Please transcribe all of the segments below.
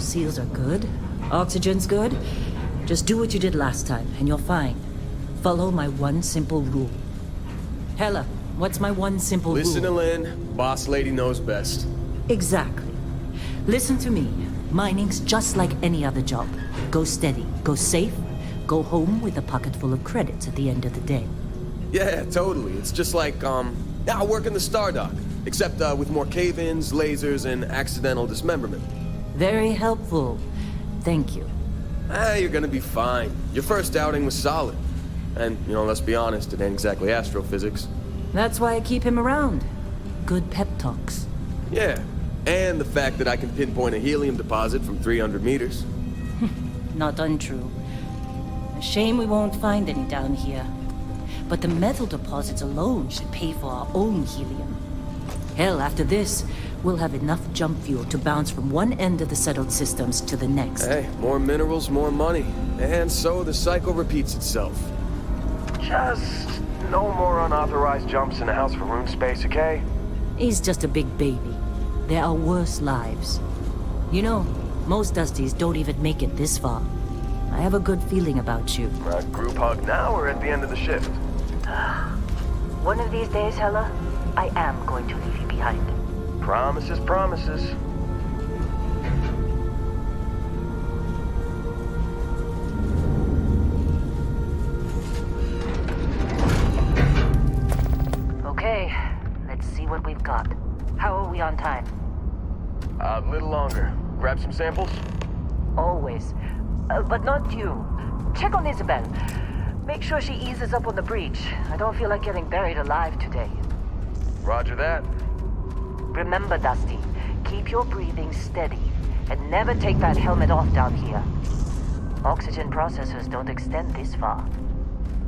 Seals are good. Oxygen's good. Just do what you did last time, and you're fine. Follow my one simple rule. Hella, what's my one simple rule? Listen to Lynn. Boss lady knows best. Exactly. Listen to me. Mining's just like any other job. Go steady, go safe, go home with a pocket full of credits at the end of the day. Yeah, totally. It's just like, I work in the Stardock. Except, with more cave-ins, lasers, and accidental dismemberment. Very helpful. Thank you. You're gonna be fine. Your first outing was solid. And, let's be honest, it ain't exactly astrophysics. That's why I keep him around. Good pep talks. Yeah, and the fact that I can pinpoint a helium deposit from 300 meters. Not untrue. A shame we won't find any down here. But the metal deposits alone should pay for our own helium. Hell, after this, we'll have enough jump fuel to bounce from one end of the settled systems to the next. Hey, more minerals, more money. And so the cycle repeats itself. Just no more unauthorized jumps in the house for room space, okay? He's just a big baby. There are worse lives. You know, most Dusties don't even make it this far. I have a good feeling about you. Group hug now or at the end of the shift? One of these days, Hella, I am going to leave you behind. Promises, promises. Okay, let's see what we've got. How are we on time? A little longer. Grab some samples? Always. But not you. Check on Isabel. Make sure she eases up on the breach. I don't feel like getting buried alive today. Roger that. Remember, Dusty, keep your breathing steady and never take that helmet off down here. Oxygen processors don't extend this far.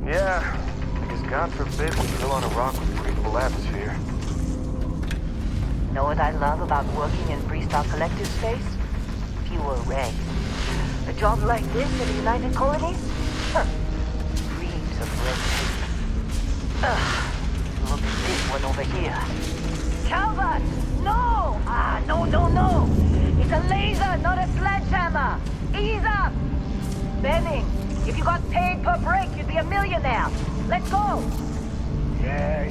Yeah, because God forbid we're still on a rock with a breathable atmosphere. Know what I love about working in Freestar Collective space? Fewer rays. A job like this in the United Colonies? Huh. Dreams of red tape. Look at this one over here. Calvert! No! No! It's a laser, not a sledgehammer! Ease up! Benning, if you got paid per break, you'd be a millionaire. Let's go! Yeah,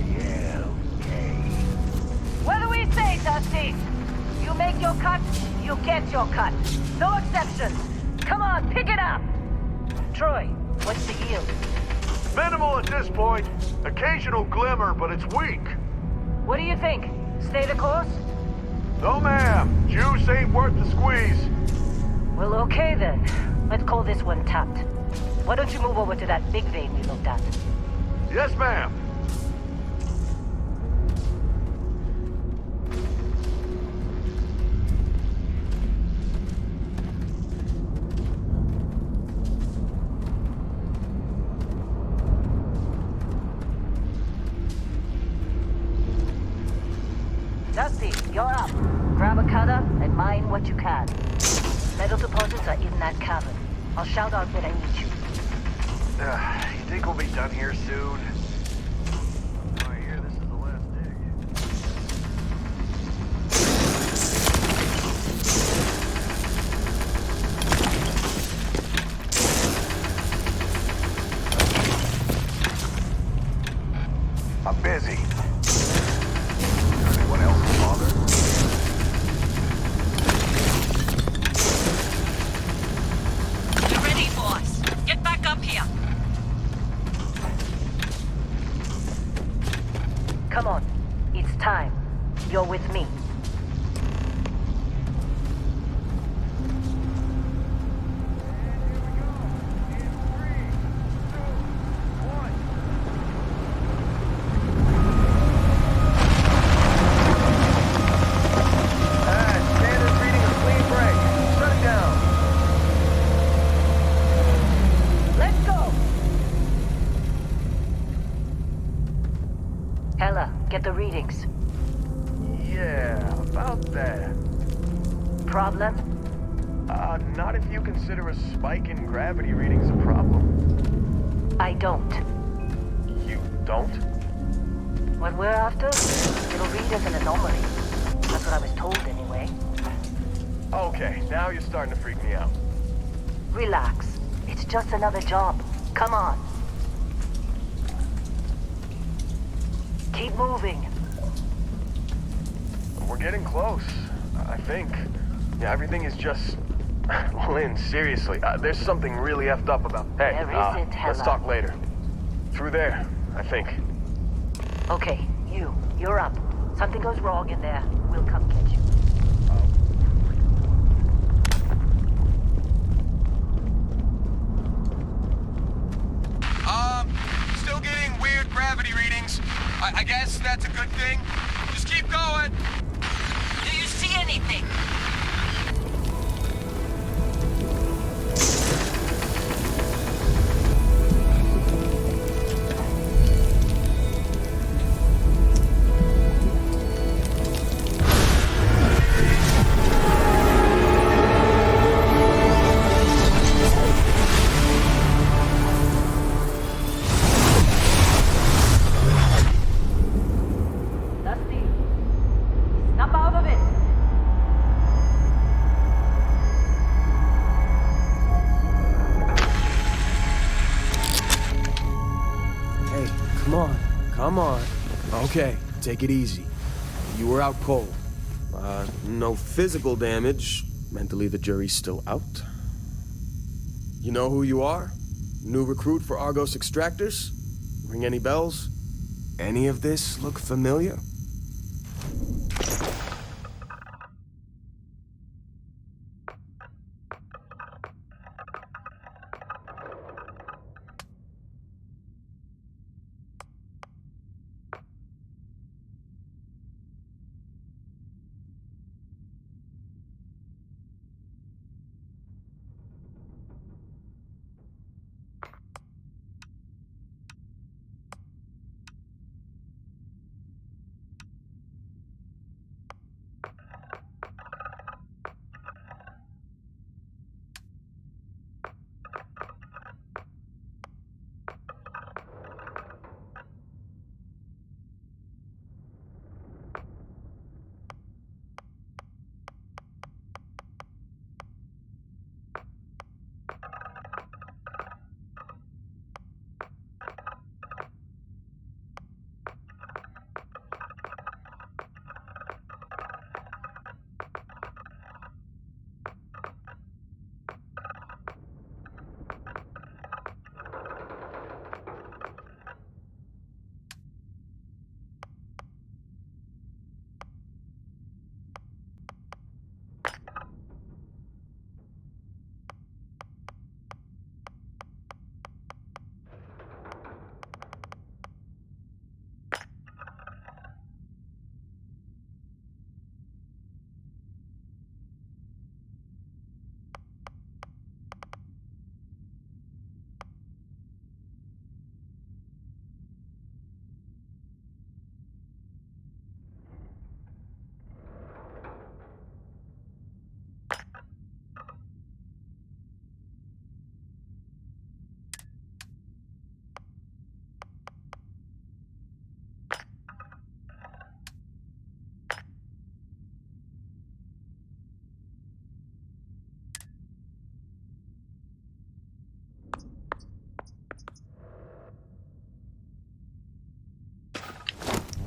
okay. What do we say, Dusty? You make your cut, you get your cut. No exceptions. Come on, pick it up! Troy, what's the yield? Minimal at this point. Occasional glimmer, but it's weak. What do you think? Stay the course? No, ma'am. Juice ain't worth the squeeze. Well, okay then. Let's call this one tapped. Why don't you move over to that big vein we looked at? Yes, ma'am. Dusty, you're up. Grab a cutter and mine what you can. Metal deposits are in that cavern. I'll shout out when I need you. You think we'll be done here soon? I hear this is the last dig. I'm busy. Anyone else bother? You ready, boys? Get back up here. Come on. It's time. You're with me. Standard reading of clean break. Shut it down. Let's go! Hella, get the readings. Yeah, about that. Problem? Not if you consider a spike in gravity readings a problem. I don't. You don't? What we're after, it'll read as an anomaly. That's what I was told anyway. Oh, Okay, now you're starting to freak me out. Relax. It's just another job. Come on. Keep moving. We're getting close, I think. Yeah, everything is just... Lynn, seriously, there's something really effed up about... Hey, There isn't, let's Hella. talk later. Through there, I think. Okay, you're up. Something goes wrong in there. We'll come get you. Still getting weird gravity readings. I guess that's a good thing. Just keep going. Do you see anything? Dusty, snap out of it. Hey, come on. Come on. Okay, take it easy. You were out cold. No physical damage. Mentally, the jury's still out. You know who you are? New recruit for Argos Extractors? Ring any bells? Any of this look familiar?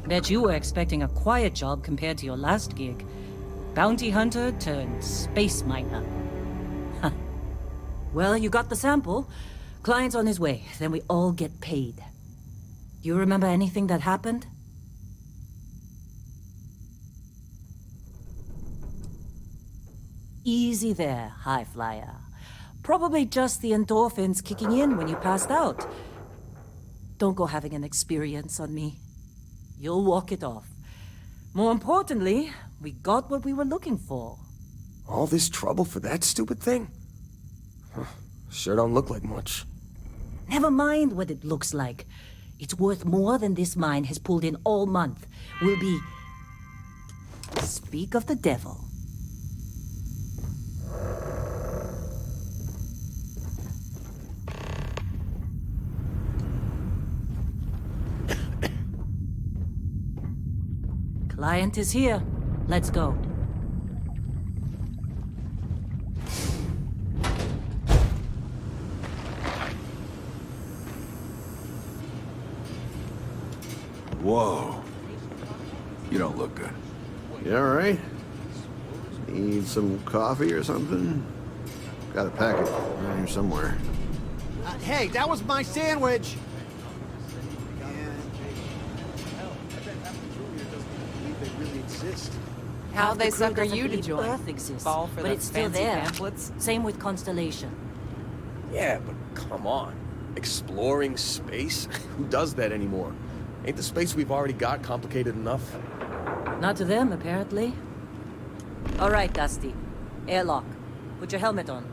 Bet you were expecting a quiet job compared to your last gig. Bounty hunter turned space miner. Huh. Well, you got the sample. Client's on his way, then we all get paid. You remember anything that happened? Easy there, high flyer. Probably just the endorphins kicking in when you passed out. Don't go having an experience on me. You'll walk it off. More importantly, we got what we were looking for. All this trouble for that stupid thing? Huh, sure don't look like much. Never mind what it looks like. It's worth more than this mine has pulled in all month. We'll be... Speak of the devil. Client is here. Let's go. Whoa. You don't look good. You alright? Need some coffee or something? Got a packet around here somewhere. Hey, that was my sandwich! How they The crew sucker doesn't you to believe join? Earth exists, Fall for but the it's still fancy there. pamphlets? Same with Constellation. Yeah, but come on. Exploring space? Who does that anymore? Ain't the space we've already got complicated enough? Not to them, apparently. All right, Dusty. Airlock. Put your helmet on.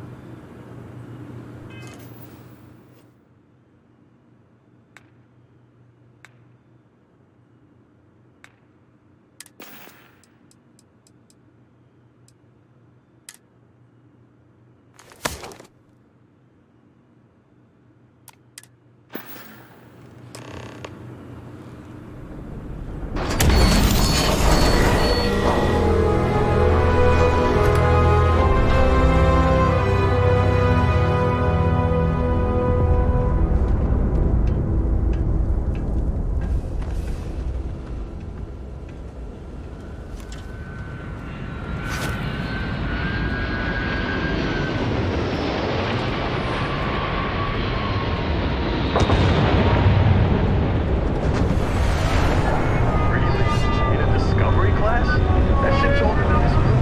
Really? In a Discovery class? That ship's older than this moon.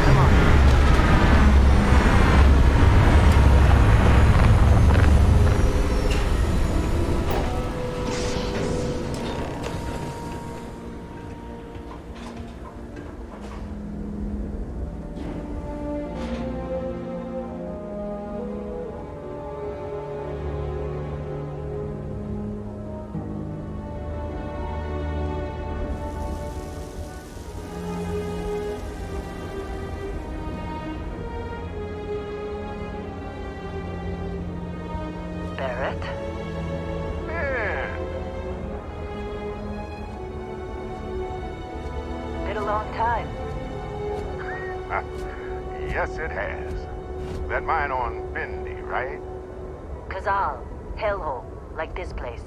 Come on. Barrett? Man, Been a long time. Yes, it has. That mine on Bendy, right? Kazal, hellhole, like this place.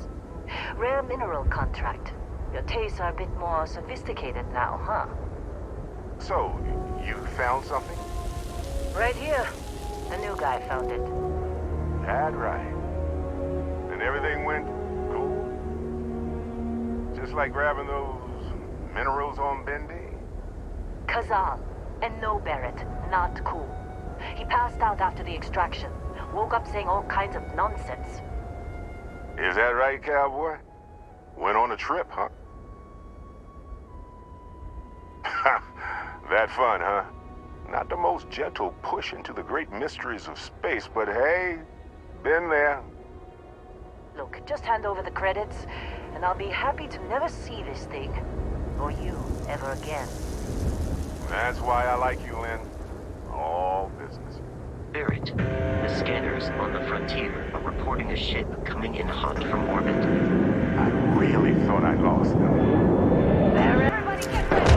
Rare mineral contract. Your tastes are a bit more sophisticated now, huh? So, you found something? Right here. The new guy found it. That right. And everything went cool? Just like grabbing those minerals on Bendy? Kazal, and no Barrett, not cool. He passed out after the extraction. Woke up saying all kinds of nonsense. Is that right, cowboy? Went on a trip, huh? That fun, huh? Not the most gentle push into the great mysteries of space, but hey, been there. Look, just hand over the credits, and I'll be happy to never see this thing, or you, ever again. That's why I like you, Lynn. All business. Barrett, the scanners on the frontier are reporting a ship coming in hot from orbit. I really thought I lost them. Barrett! Everybody get ready!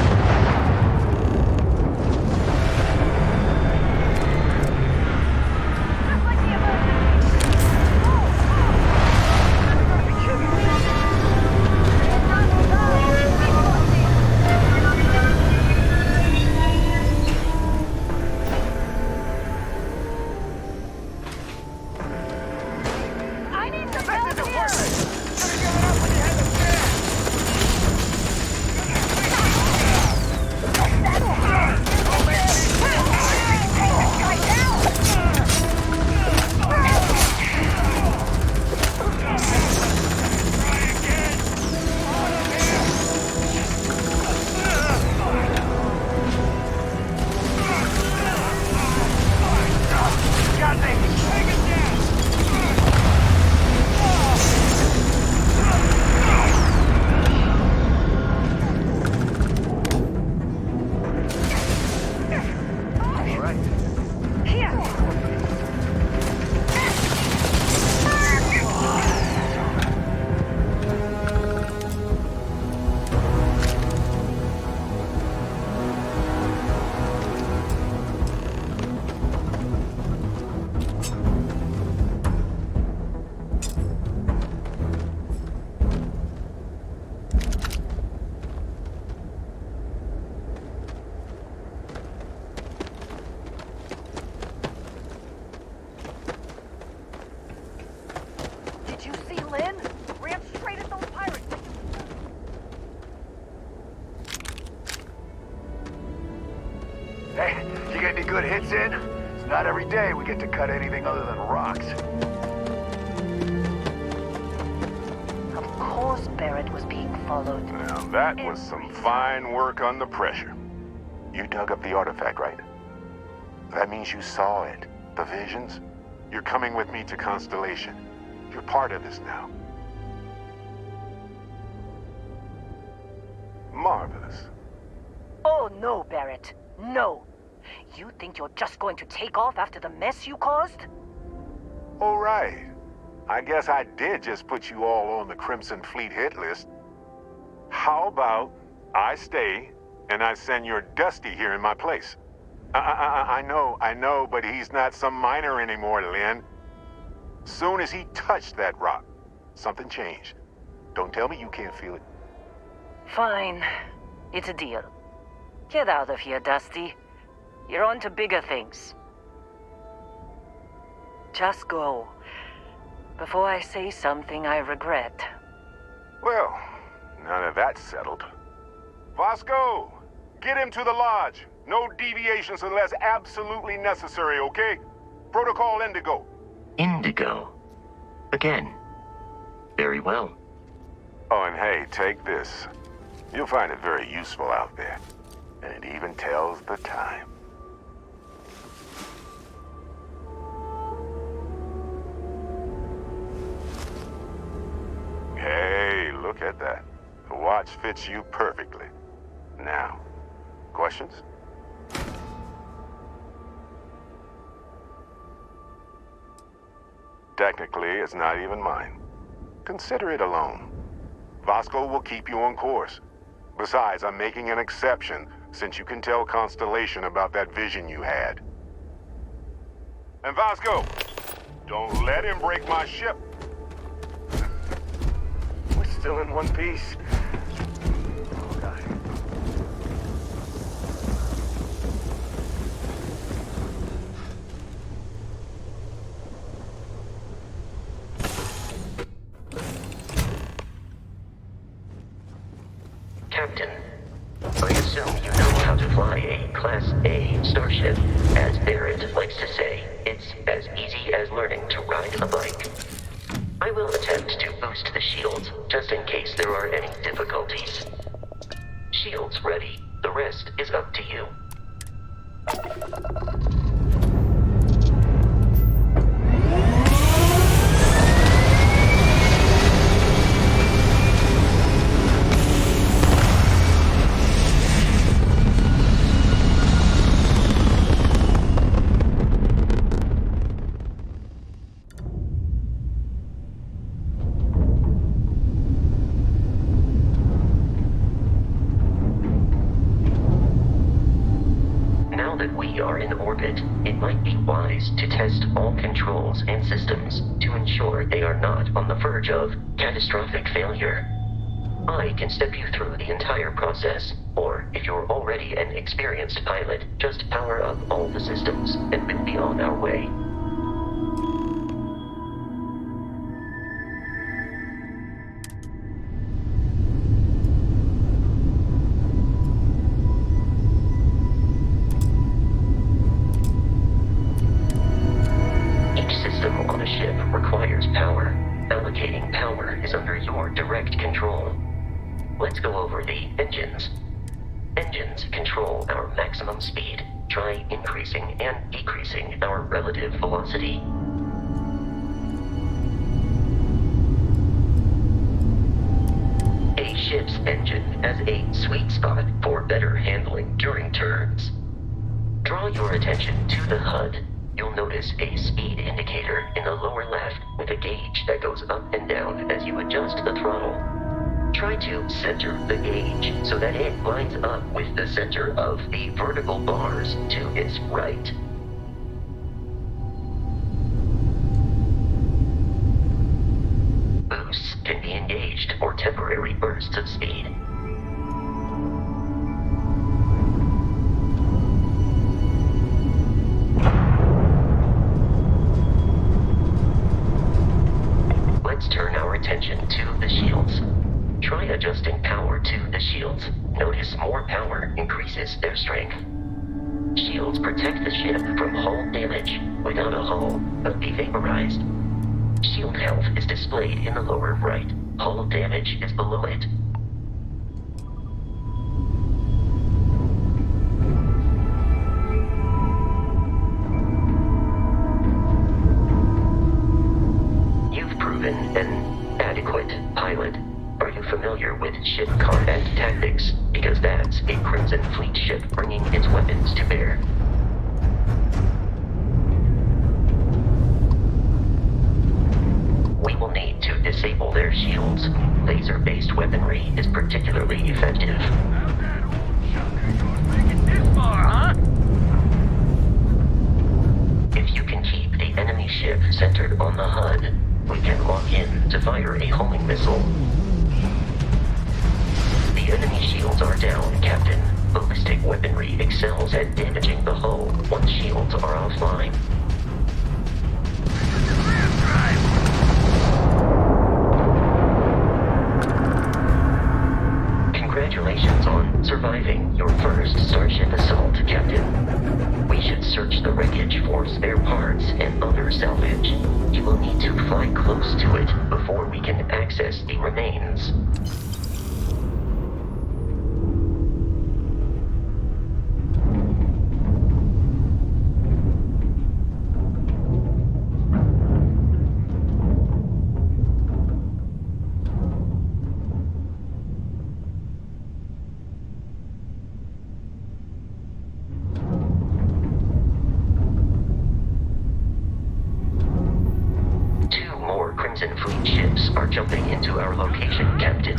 Just like the emergency! You gotta be kidding me! I need some help here! Should've given up when you had the chance! Hey, you get any good hits in? It's not every day we get to cut anything other than rocks. Of course Barrett was being followed. Now, that was some fine work under pressure. You dug up the artifact, right? That means you saw it. The visions? You're coming with me to Constellation. You're part of this now. Marvelous. Oh no, Barrett. No. You think you're just going to take off after the mess you caused? All right. I guess I did just put you all on the Crimson Fleet hit list. How about I stay and I send your Dusty here in my place? I know, but he's not some miner anymore, Lynn. Soon as he touched that rock, something changed. Don't tell me you can't feel it. Fine. It's a deal. Get out of here, Dusty. You're on to bigger things. Just go. Before I say something I regret. Well, now that that's settled. Vasco, get him to the lodge. No deviations unless absolutely necessary, okay? Protocol Indigo. Indigo. Again. Very well. Oh, and hey, take this. You'll find it very useful out there. And it even tells the time. Hey, look at that. The watch fits you perfectly. Now, questions? Technically, it's not even mine. Consider it a loan. Vasco will keep you on course. Besides, I'm making an exception since you can tell Constellation about that vision you had. And Vasco, don't let him break my ship. We're still in one piece. Oh, God. Captain, I assume you know how to fly a Class A starship. As Barrett likes to say, it's as easy as learning to ride a bike. I will attempt to boost the shields, just in case there are any difficulties. Shields ready. The rest is up to you. It might be wise to test all controls and systems to ensure they are not on the verge of catastrophic failure. I can step you through the entire process, or if you're already an experienced pilot, just power up all the systems and we'll be on our way. Let's go over the engines. Engines control our maximum speed. Try increasing and decreasing our relative velocity. A ship's engine has a sweet spot for better handling during turns. Draw your attention to the HUD. You'll notice a speed indicator in the lower left with a gauge that goes up and down as you adjust the throttle. Try to center the gauge so that it lines up with the center of the vertical bars to its right. Boosts can be engaged for temporary bursts of speed. Let's turn our attention to the shields. Try adjusting power to the shields. Notice more power increases their strength. Shields protect the ship from hull damage. Without a hull, but be vaporized. Shield health is displayed in the lower right. Hull damage is below it. You've proven an adequate pilot. Are you familiar with ship combat tactics? Because that's a Crimson Fleet ship bringing its weapons to bear. We will need to disable their shields. Laser-based weaponry is particularly effective. How's that old sucker yours make it this far, huh? If you can keep the enemy ship centered on the HUD, we can lock in to fire a homing missile. The enemy shields are down, Captain. Ballistic weaponry excels at damaging the hull once shields are offline. Congratulations on surviving your first Starship assault, Captain. We should search the wreckage for spare parts and other salvage. You will need to fly close to it before we can access the remains. Crimson Fleet ships are jumping into our location, Captain.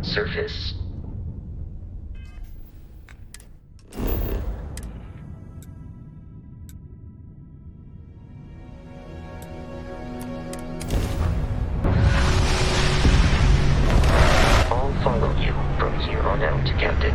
Surface. I'll follow you from here on out, Captain.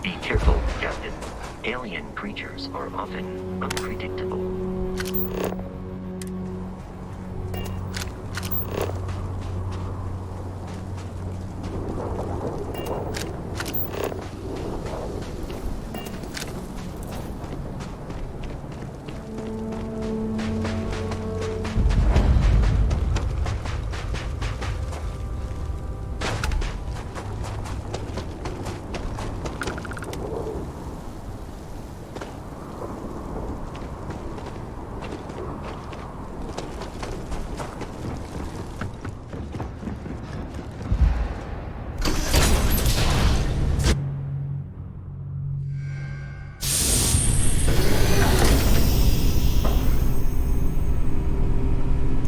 Be careful, Captain. Alien creatures are often unpredictable.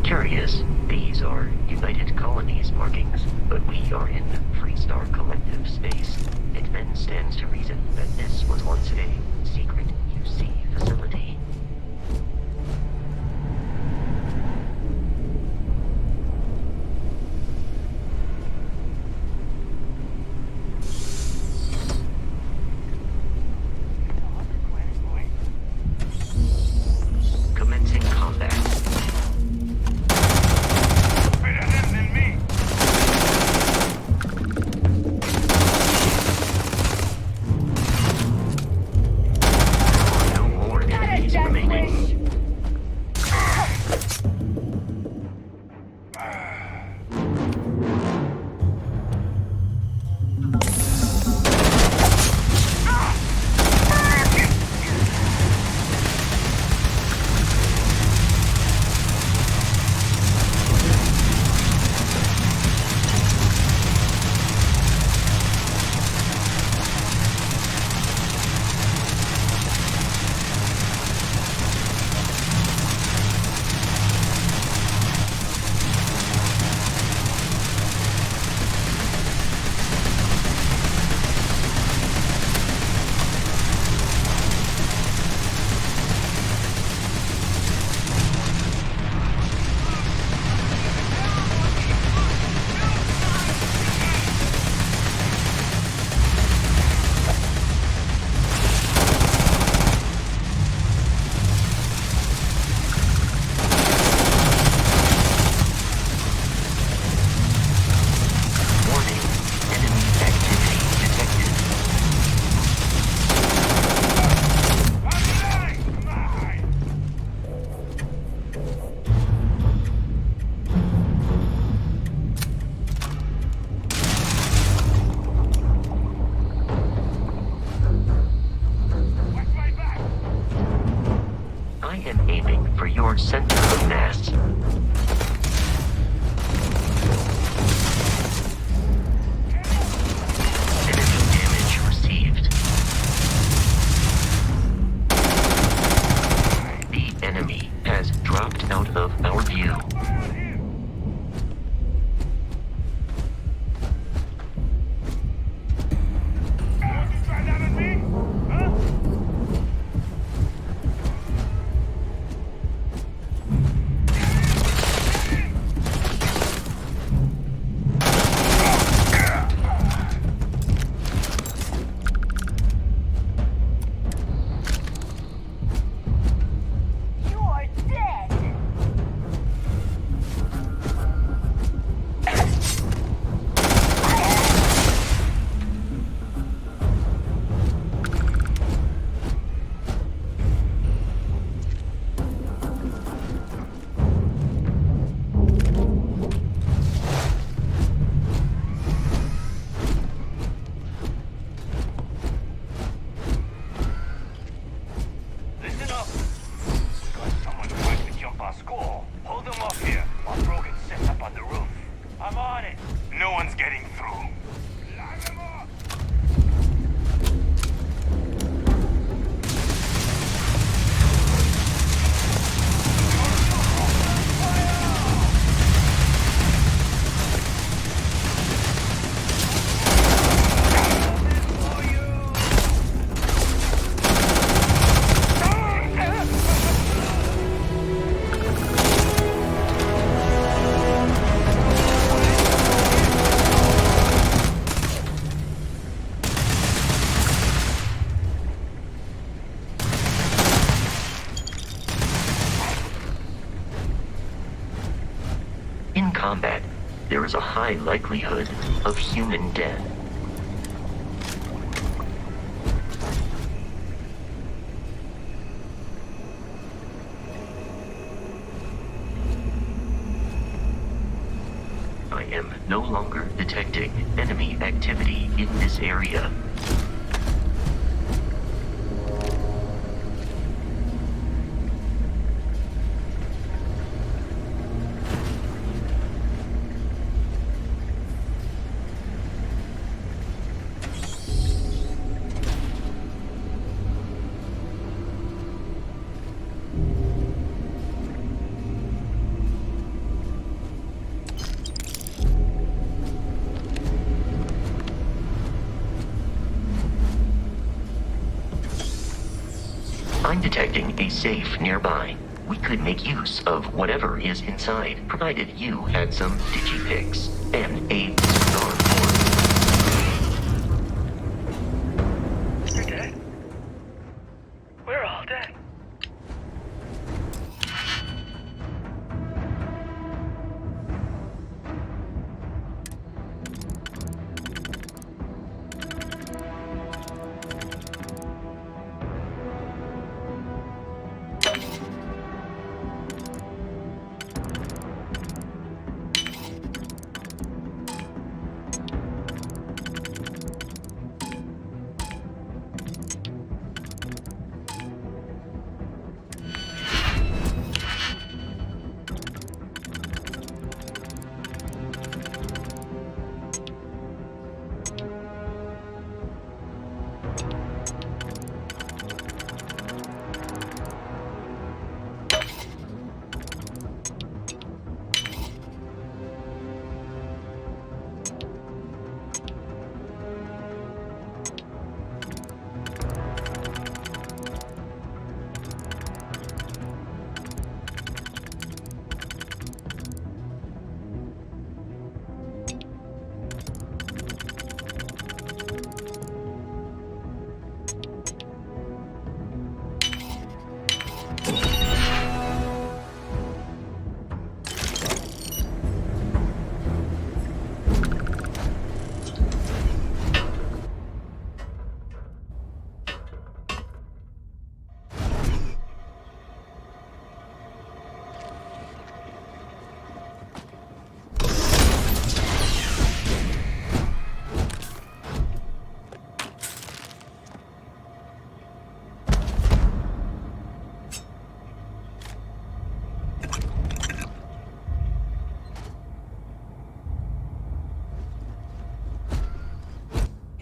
Curious, these are United Colonies markings, but we are in Freestar Collective space. It then stands to reason that this was once a secret UC facility. Commencing combat. No more enemies remaining. Warning, enemy activity detected. I am aiming for your center of mass. Enemy damage received. The enemy has dropped out of our view. In combat, there is a high likelihood of human death. I am no longer detecting enemy activity in this area. I'm detecting a safe nearby. We could make use of whatever is inside, provided you had some digipicks and a star form. You're dead. We're all dead.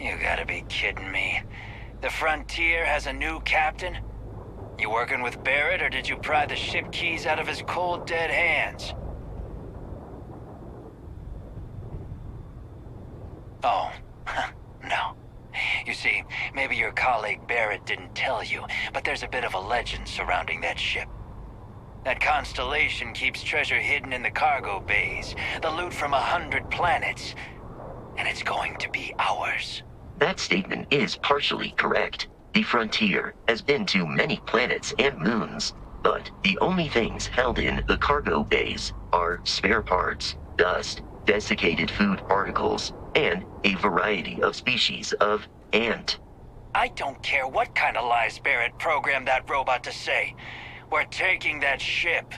You gotta be kidding me. The Frontier has a new captain? You working with Barrett, or did you pry the ship keys out of his cold, dead hands? Oh, no. You see, maybe your colleague Barrett didn't tell you, but there's a bit of a legend surrounding that ship. That constellation keeps treasure hidden in the cargo bays, the loot from 100 planets, and it's going to be ours. That statement is partially correct. The Frontier has been to many planets and moons, but the only things held in the cargo bays are spare parts, dust, desiccated food particles, and a variety of species of ant. I don't care what kind of lies Barrett programmed that robot to say. We're taking that ship.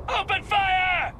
Open fire!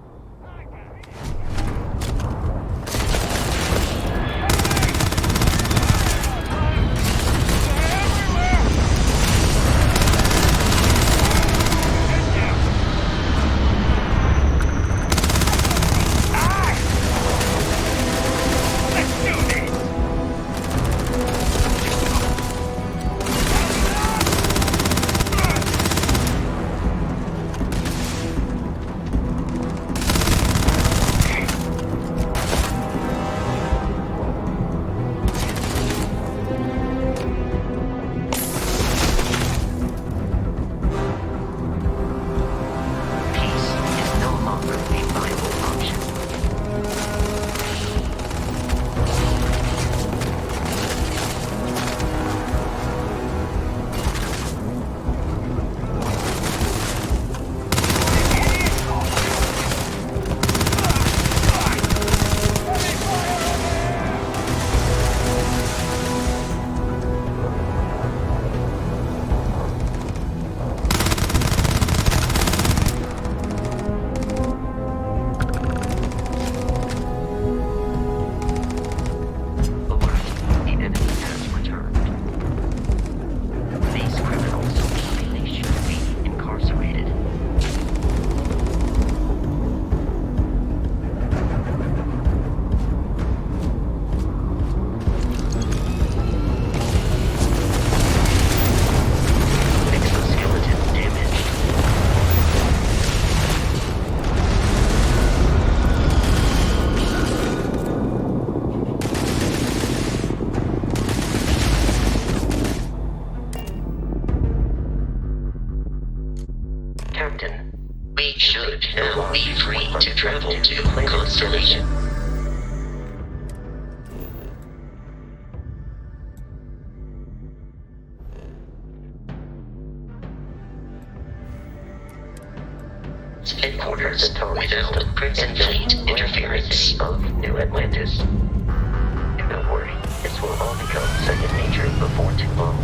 need to travel to the planet constellation. Headquarters without Crimson Fleet interference of New Atlantis. And don't worry, this will all become second nature before too long.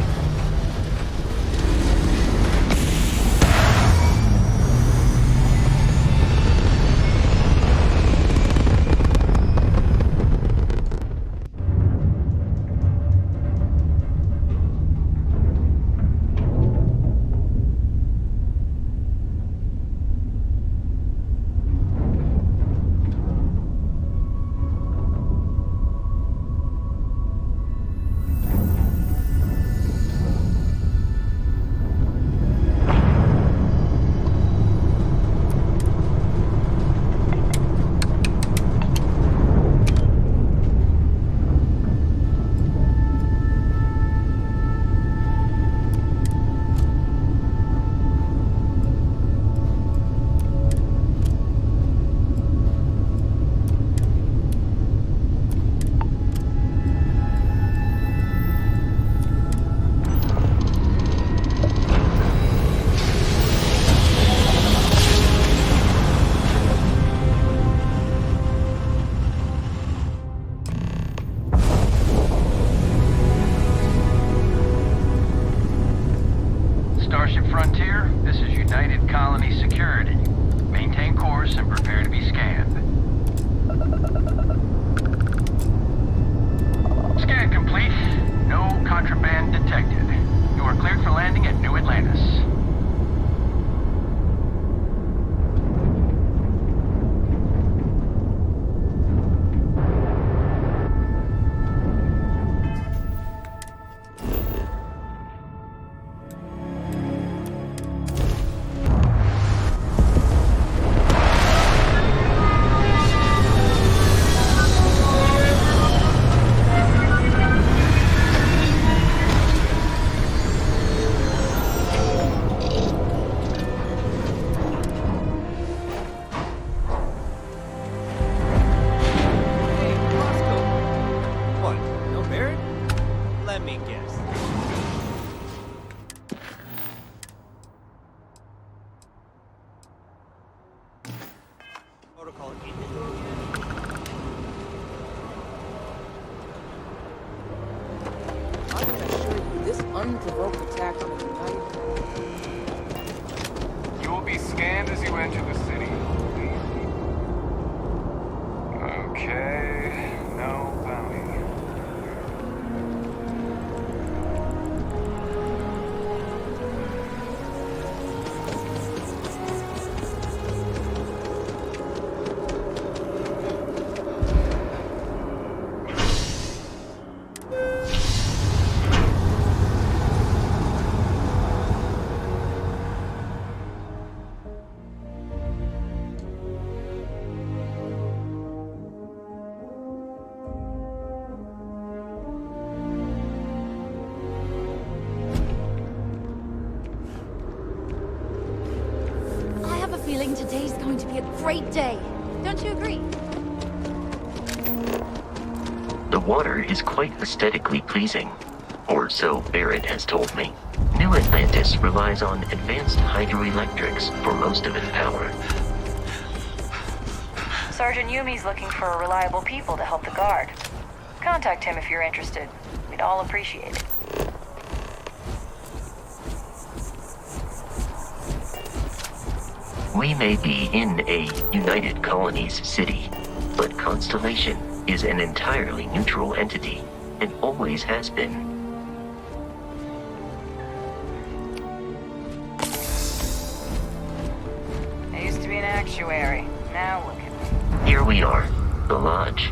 Unprovoked attack on the United. You will be scanned as you enter the city. Okay, no bounty. Feeling today's going to be a great day. Don't you agree? The water is quite aesthetically pleasing, or so Barrett has told me. New Atlantis relies on advanced hydroelectrics for most of its power. Sergeant Yumi's looking for reliable people to help the guard. Contact him if you're interested. We'd all appreciate it. We may be in a United Colonies city, but Constellation is an entirely neutral entity, and always has been. I used to be an actuary. Now look at me. Here we are, the lodge.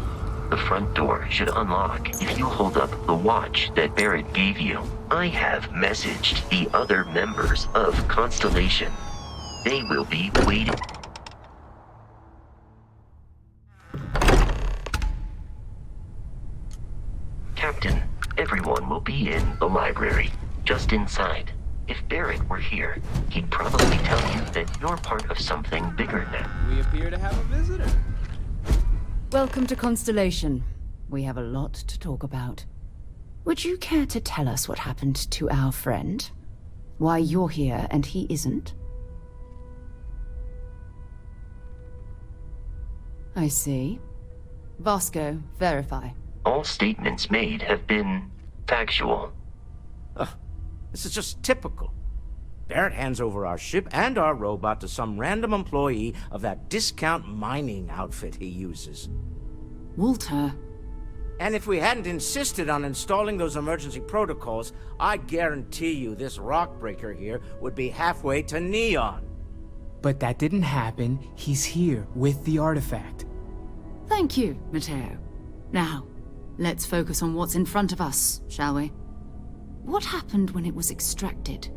The front door should unlock if you hold up the watch that Barrett gave you. I have messaged the other members of Constellation. They will be waiting. Captain, everyone will be in the library, just inside. If Barrett were here, he'd probably tell you that you're part of something bigger now. We appear to have a visitor. Welcome to Constellation. We have a lot to talk about. Would you care to tell us what happened to our friend? Why you're here and he isn't? I see. Vasco, verify. All statements made have been factual. This is just typical. Barrett hands over our ship and our robot to some random employee of that discount mining outfit he uses. Walter. And if we hadn't insisted on installing those emergency protocols, I guarantee you this rock breaker here would be halfway to Neon. But that didn't happen. He's here with the artifact. Thank you, Matteo. Now, let's focus on what's in front of us, shall we? What happened when it was extracted?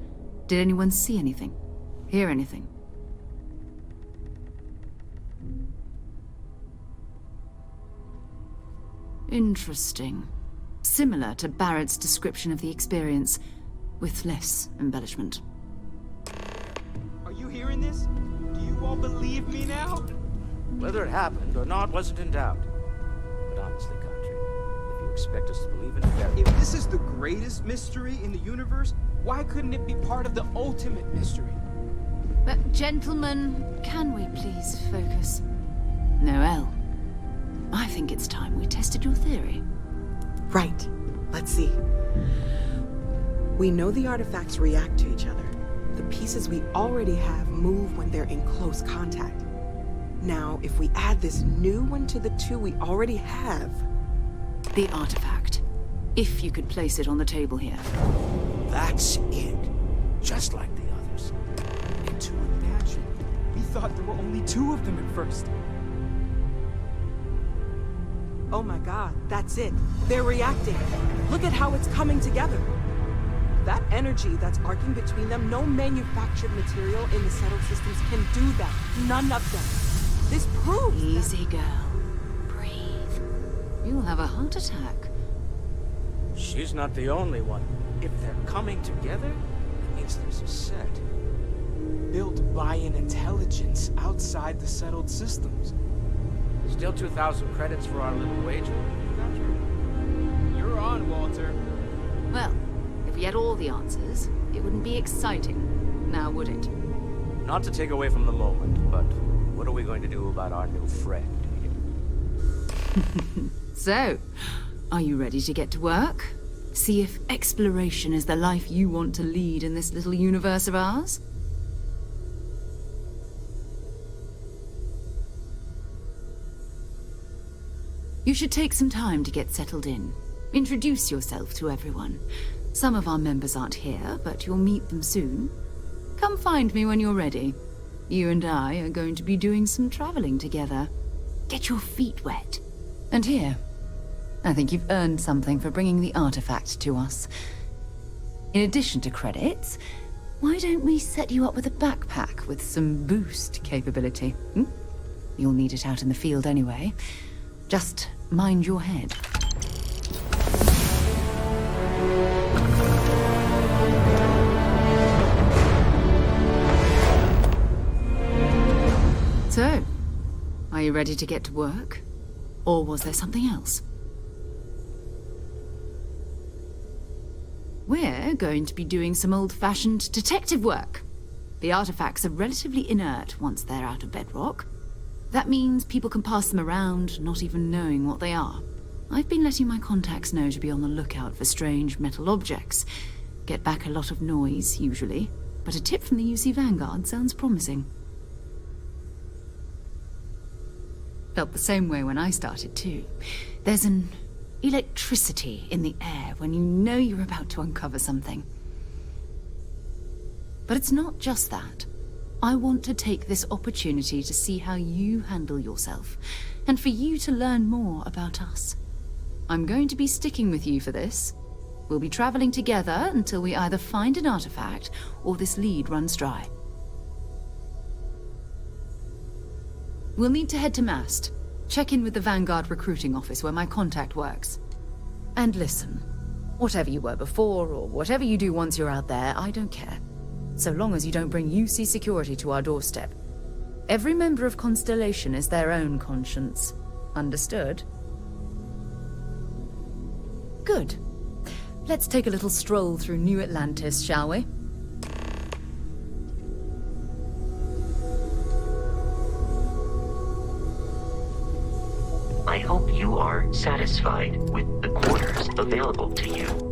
Did anyone see anything? Hear anything? Interesting. Similar to Barrett's description of the experience, with less embellishment. Are you hearing this? Do you all believe me now? Whether it happened or not wasn't in doubt. But honestly, Country, if you expect us to believe in Barrett... If this is the greatest mystery in the universe, why couldn't it be part of the ultimate mystery? But gentlemen, can we please focus? Noel, I think it's time we tested your theory. Right. Let's see. We know the artifacts react to each other. The pieces we already have move when they're in close contact. Now, if we add this new one to the two we already have... The artifact. If you could place it on the table here. That's it. Just like the others. Intuitive action. We thought there were only 2 of them at first. Oh my god, that's it. They're reacting. Look at how it's coming together. That energy that's arcing between them, no manufactured material in the settled systems can do that. None of them. This proves Easy, girl. Breathe. You'll have a heart attack. She's not the only one. If they're coming together, it means there's a set. Built by an intelligence outside the settled systems. Still 2,000 credits for our little wager. You're on, Walter. Well, if we had all the answers, it wouldn't be exciting. Now, would it? Not to take away from the moment, but what are we going to do about our new friend here? So, are you ready to get to work? See if exploration is the life you want to lead in this little universe of ours? You should take some time to get settled in. Introduce yourself to everyone. Some of our members aren't here, but you'll meet them soon. Come find me when you're ready. You and I are going to be doing some traveling together. Get your feet wet. And here, I think you've earned something for bringing the artifact to us. In addition to credits, why don't we set you up with a backpack with some boost capability? You'll need it out in the field anyway. Just mind your head. So, are you ready to get to work? Or was there something else? We're going to be doing some old-fashioned detective work. The artifacts are relatively inert once they're out of bedrock. That means people can pass them around, not even knowing what they are. I've been letting my contacts know to be on the lookout for strange metal objects. Get back a lot of noise, usually, but a tip from the UC Vanguard sounds promising. Felt the same way when I started, too. There's an electricity in the air when you know you're about to uncover something. But it's not just that. I want to take this opportunity to see how you handle yourself, and for you to learn more about us. I'm going to be sticking with you for this. We'll be traveling together until we either find an artifact or this lead runs dry. We'll need to head to Mast. Check in with the Vanguard recruiting office where my contact works. And listen, Whatever you were before, or whatever you do once you're out there, I don't care. So long as you don't bring UC security to our doorstep. Every member of Constellation is their own conscience. Understood? Good. Let's take a little stroll through New Atlantis, shall we? I hope you are satisfied with the quarters available to you.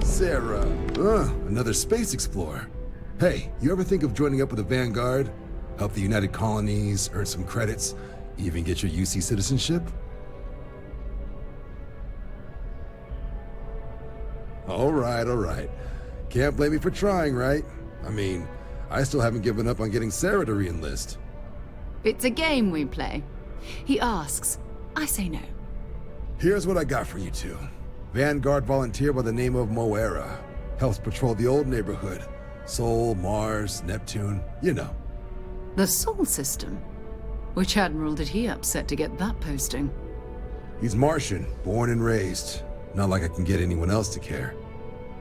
Sarah. Another space explorer. Hey, you ever think of joining up with the Vanguard? Help the United Colonies, earn some credits, even get your UC citizenship? All right. Can't blame me for trying, right? I mean, I still haven't given up on getting Sarah to re-enlist. It's a game we play. He asks, I say no. Here's what I got for you two. Vanguard volunteer by the name of Moera. Helps patrol the old neighborhood. Sol, Mars, Neptune, you know. The Sol system? Which admiral did he upset to get that posting? He's Martian, born and raised. Not like I can get anyone else to care.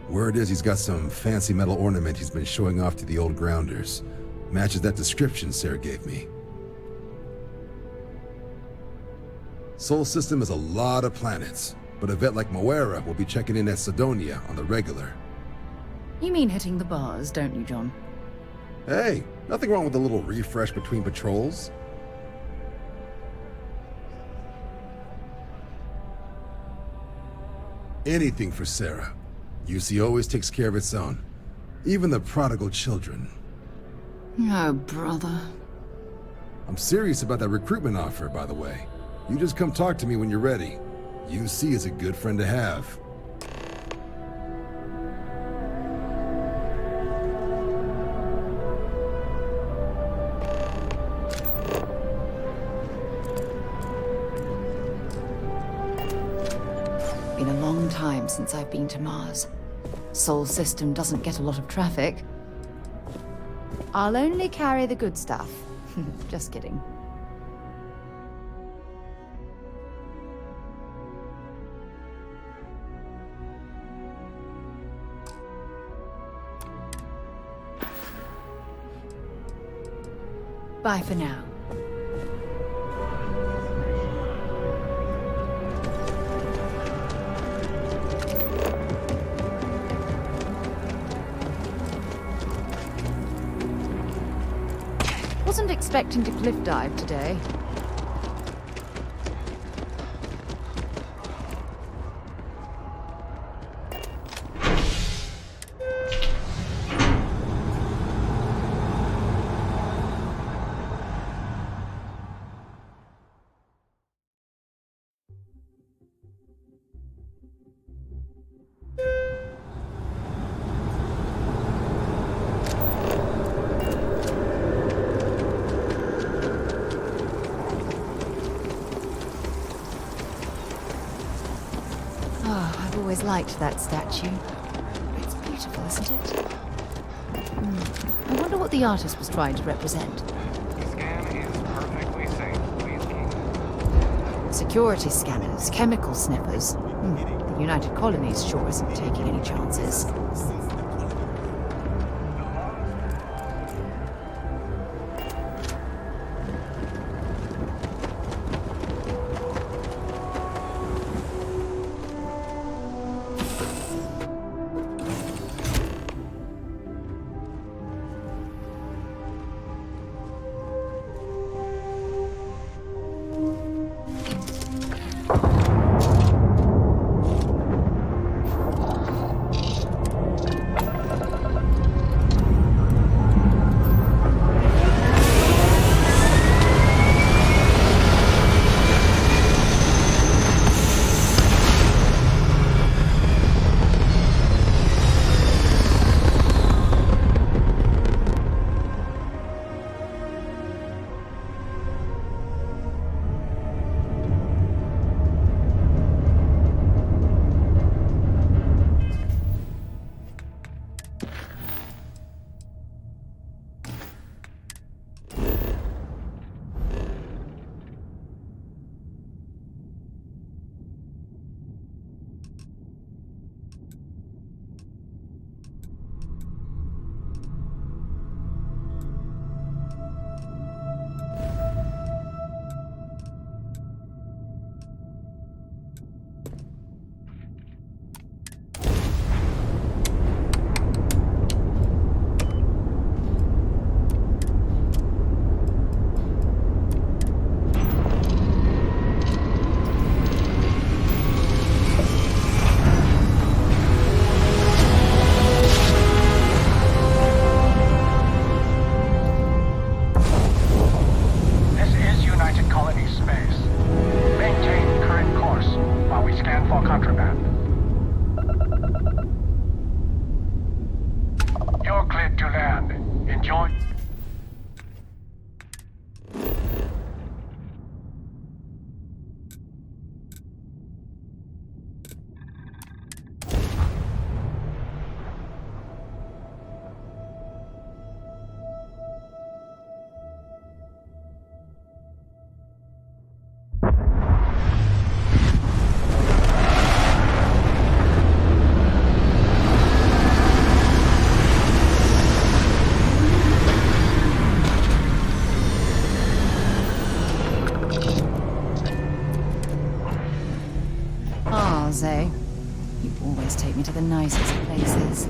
Word is he's got some fancy metal ornament he's been showing off to the old grounders. Matches that description Sarah gave me. Sol system has a lot of planets, but a vet like Moera will be checking in at Sidonia on the regular. You mean hitting the bars, don't you, John? Hey, nothing wrong with a little refresh between patrols. Anything for Sarah. UC always takes care of its own. Even the prodigal children. Oh, brother. I'm serious about that recruitment offer, by the way. You just come talk to me when you're ready. UC is a good friend to have. Been a long time since I've been to Mars. Sol system doesn't get a lot of traffic. I'll only carry the good stuff. Just kidding. Bye for now. Wasn't expecting to cliff dive today. I've always liked that statue. It's beautiful, isn't it? I wonder what the artist was trying to represent. Scan is perfectly safe. Please keep. Security scanners, chemical sniffers. The United Colonies sure isn't taking any chances. the nicest places.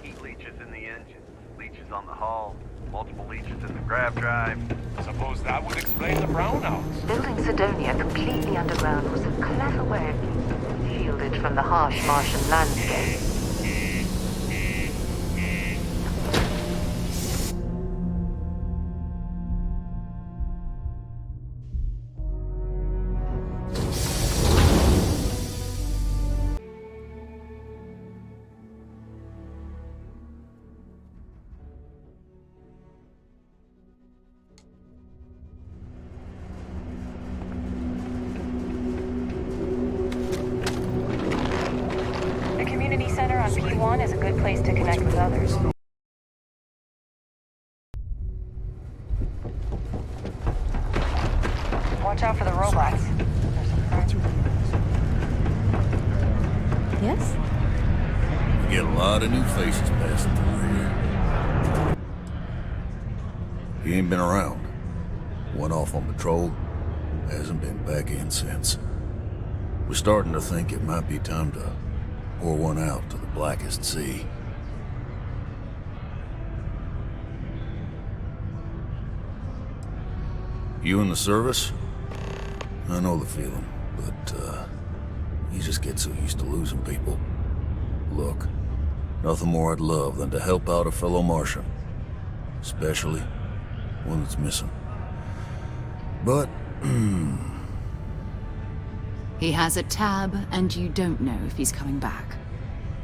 Heat leeches in the engine, leeches on the hull, multiple leeches in the grav drive. Suppose that would explain the brownouts. Building Sidonia completely underground was a clever way, shielded from the harsh Martian landscape. The community center on P1 is a good place to connect with others. Watch out for the robots. Yes? We get a lot of new faces passing through here. He ain't been around. Went off on patrol. Hasn't been back in since. We're starting to think it might be time to pour one out to the blackest sea. You in the service? I know the feeling, but, you just get so used to losing people. Look, nothing more I'd love than to help out a fellow Martian. Especially one that's missing. But, He has a tab, and you don't know if he's coming back.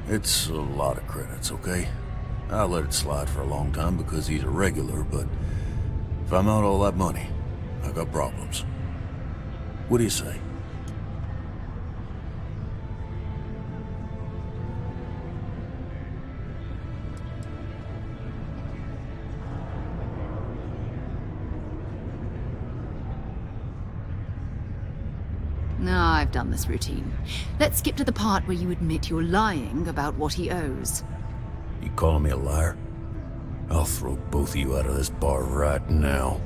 it's a lot of credits, okay? I let it slide for a long time because he's a regular, but if I'm out all that money, I got problems. What do you say? No, I've done this routine. Let's skip to the part where you admit you're lying about what he owes. You calling me a liar? I'll throw both of you out of this bar right now.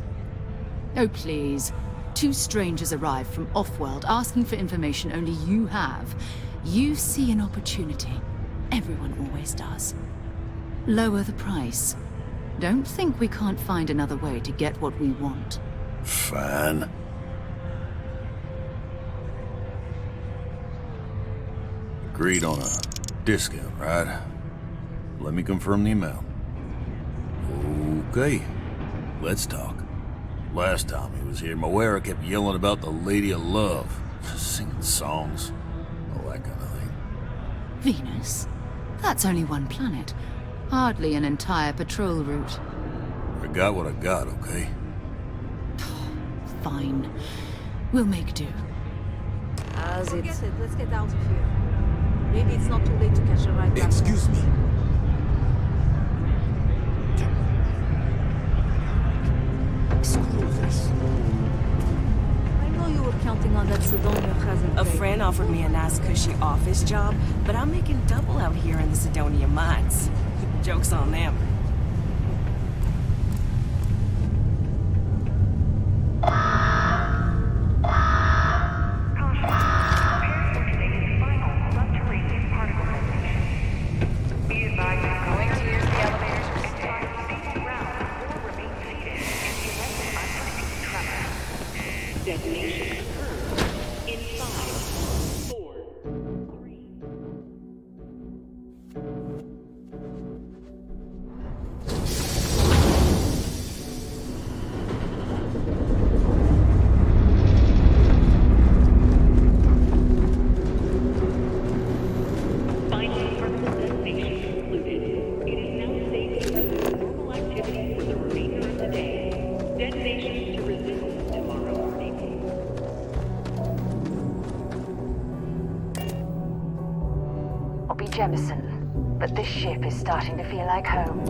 Oh, please. Two strangers arrive from off-world asking for information only you have. You see an opportunity. Everyone always does. Lower the price. Don't think we can't find another way to get what we want. Fine. Agreed on a discount, right? Let me confirm the amount. Okay, let's talk. Last time he was here, Moera kept yelling about the Lady of Love, singing songs, all that kind of thing. Venus? That's only one planet. Hardly an entire patrol route. I got what I got, okay? Fine. We'll make do. Forget it. Let's get out of here. Maybe it's not too late to catch a ride back. Excuse me. Screw this. I know you were counting on that Sidonia hasn't A paid. friend offered me a nice cushy office job, but I'm making double out here in the Sidonia mines. Joke's on them. Jemison, but this ship is starting to feel like home.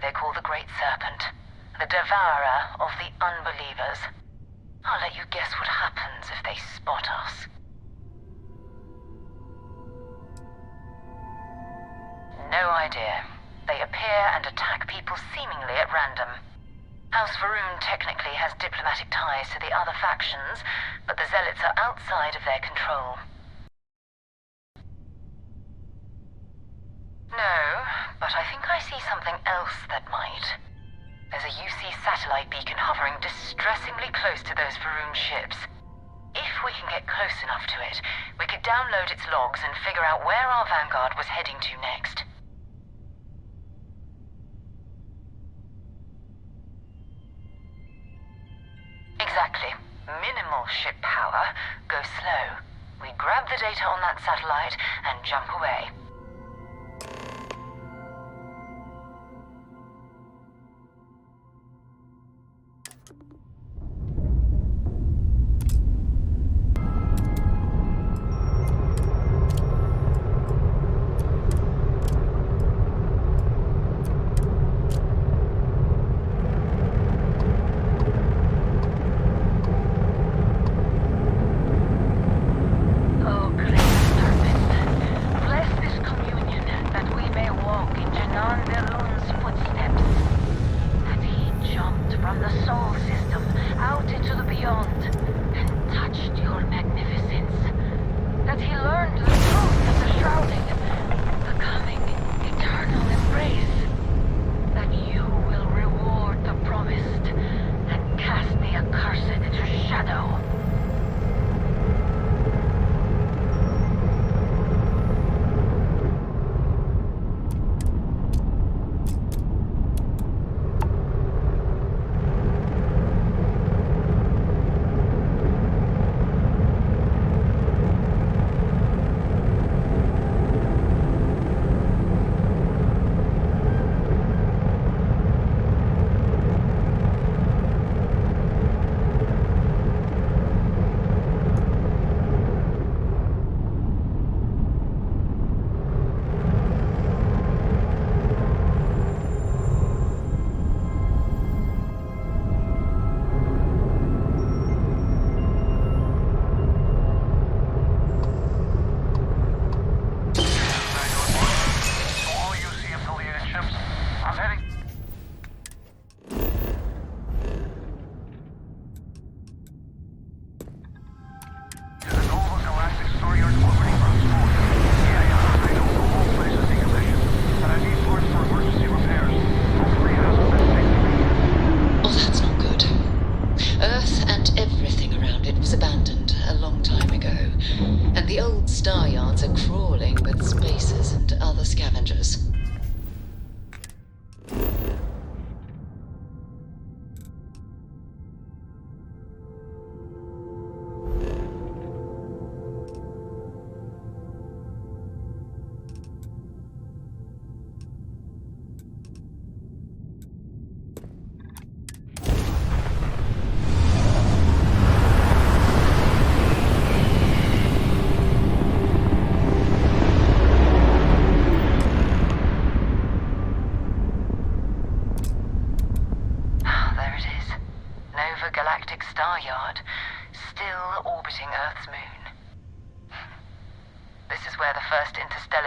They call the Great Serpent, the devourer of the unbelievers. I'll let you guess what happens if they spot us. No idea. They appear and attack people seemingly at random. House Varun technically has diplomatic ties to the other factions, but the Zealots are outside of their control. No, but I think I see something else that might. There's a UC satellite beacon hovering distressingly close to those Varun ships. If we can get close enough to it, we could download its logs and figure out where our vanguard was heading to next. Exactly. Minimal ship power, go slow. We grab the data on that satellite and jump away.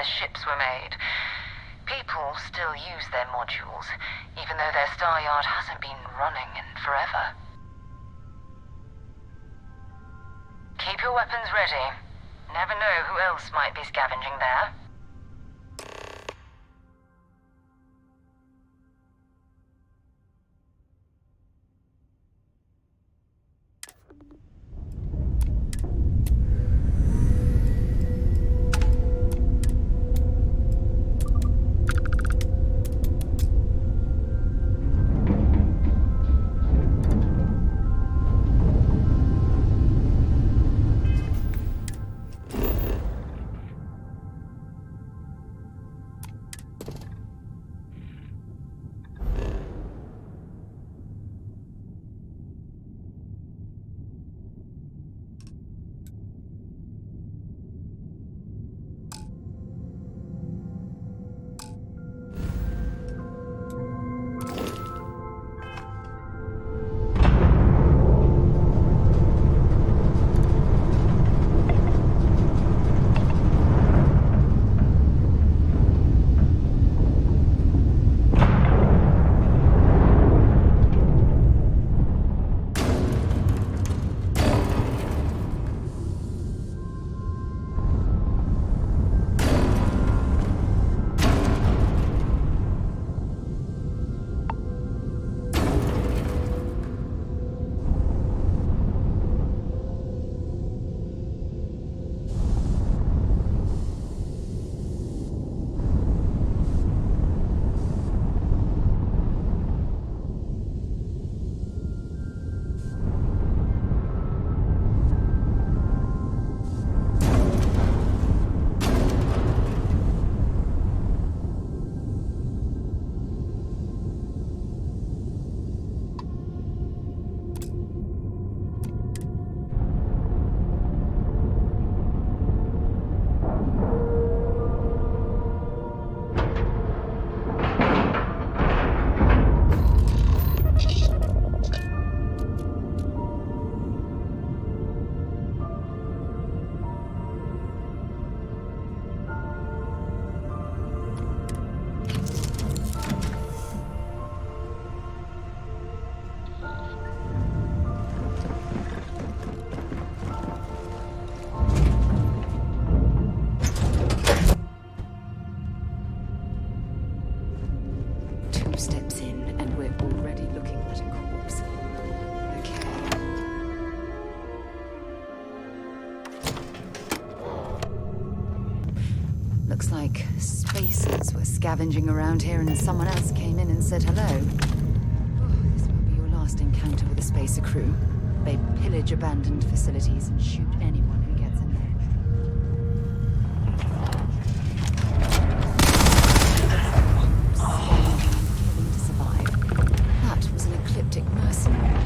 Ships were made. People still use their modules, even though their star yard hasn't been running in forever. Keep your weapons ready. Never know who else might be scavenging there. Already looking at a corpse. Okay. Looks like spacers were scavenging around here and someone else came in and said hello. Oh, this won't be your last encounter with a spacer crew. They pillage abandoned facilities and shoot anyone who gets in there. Killing to survive. That was an ecliptic mercenary.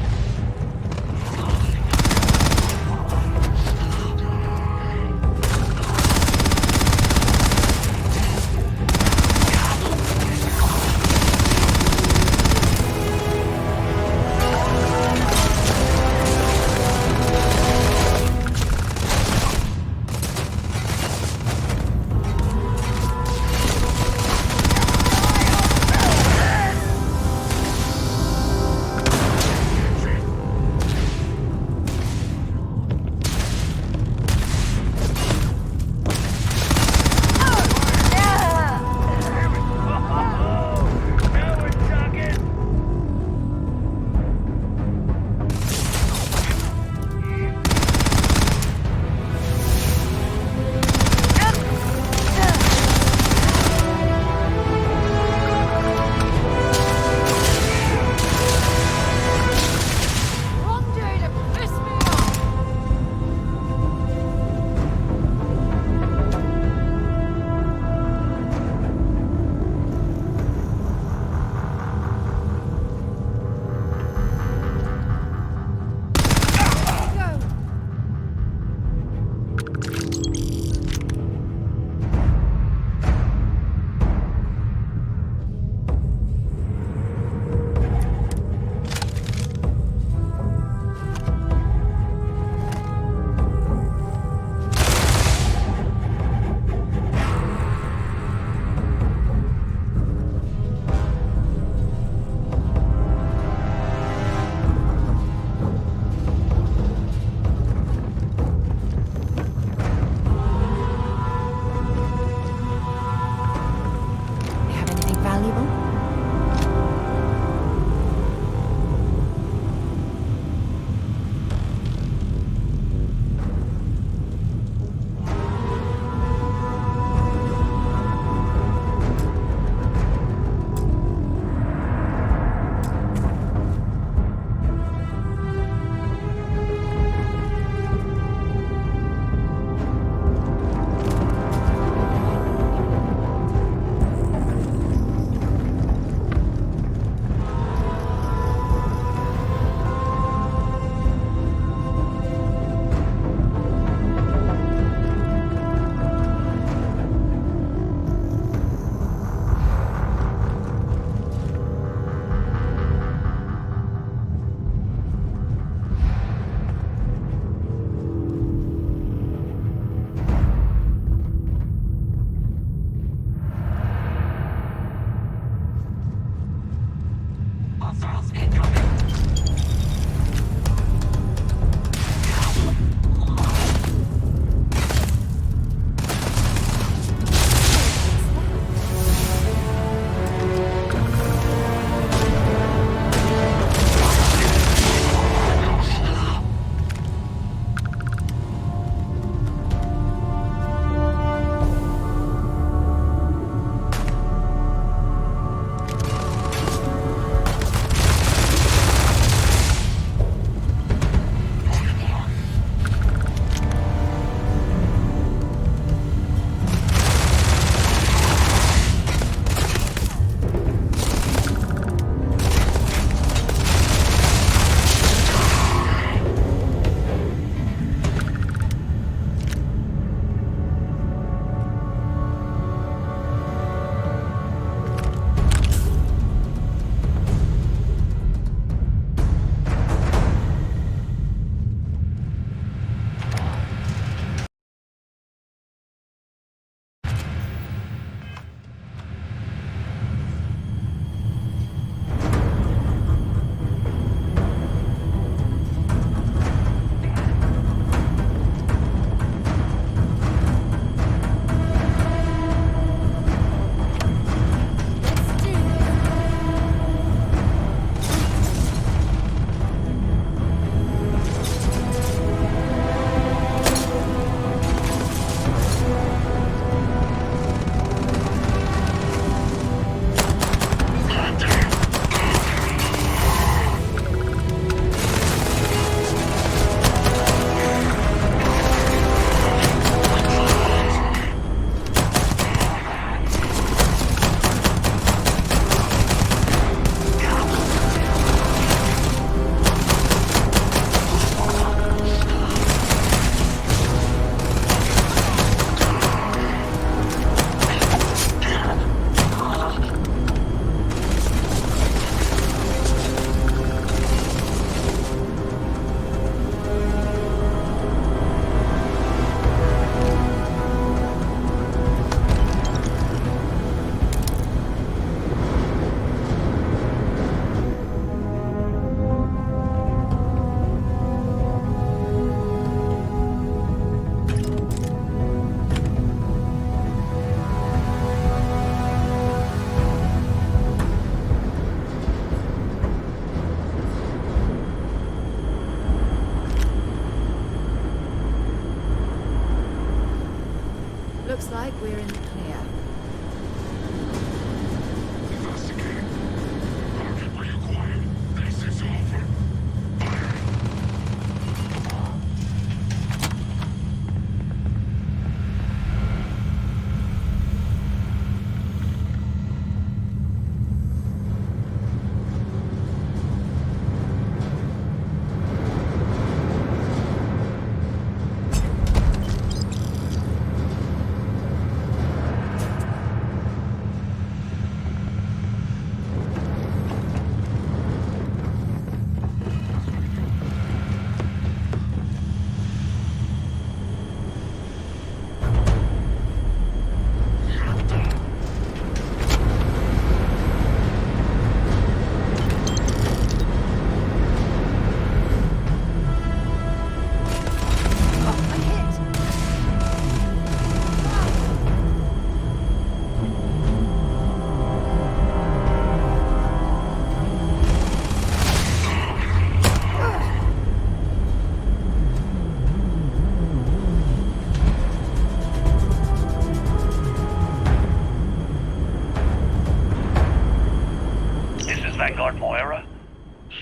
Looks like we're in the clear.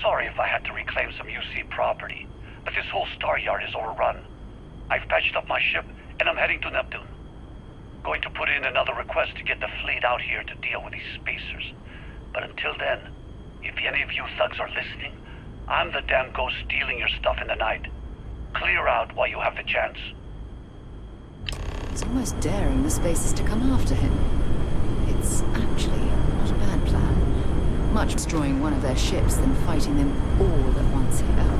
Sorry if I had to reclaim some UC property, but this whole star yard is overrun. I've patched up my ship, and I'm heading to Neptune. Going to put in another request to get the fleet out here to deal with these spacers. But until then, if any of you thugs are listening, I'm the damn ghost stealing your stuff in the night. Clear out while you have the chance. He's almost daring the spacers to come after him. It's actually not a bad plan. Much destroying one of their ships than fighting them all at once here.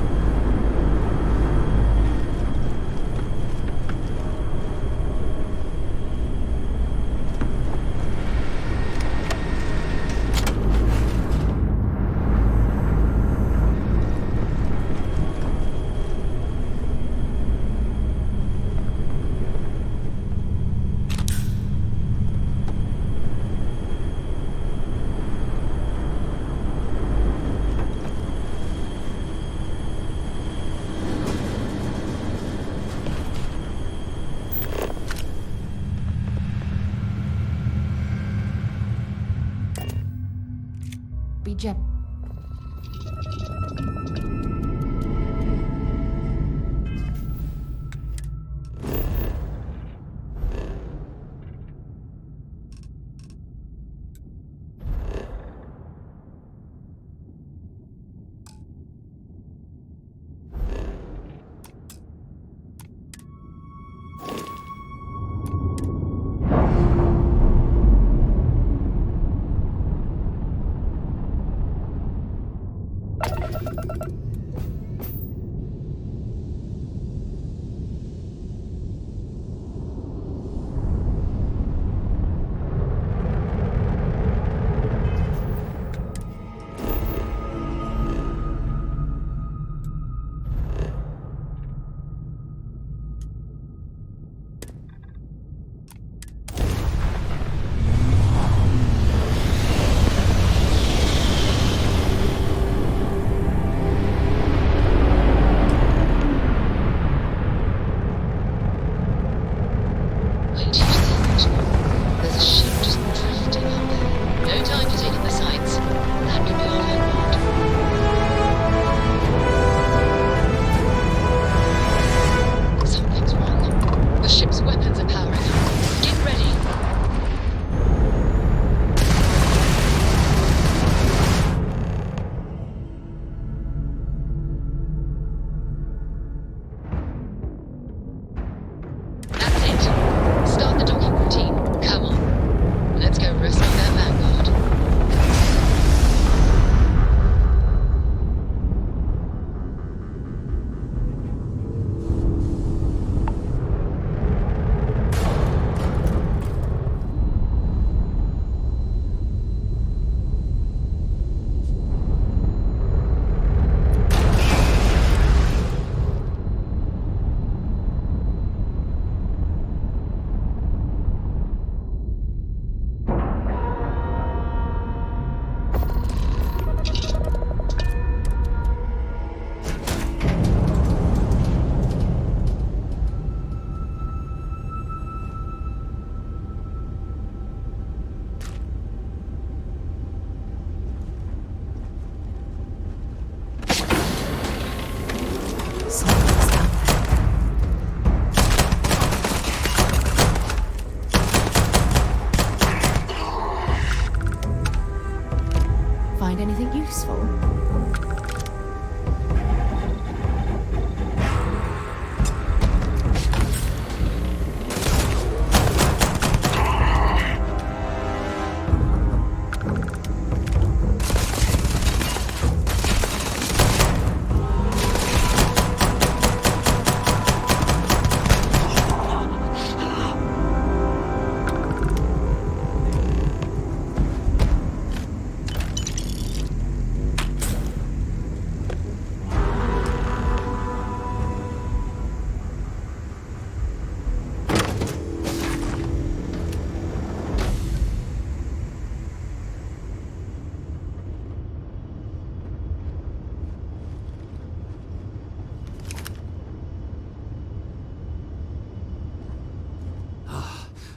Gem. useful.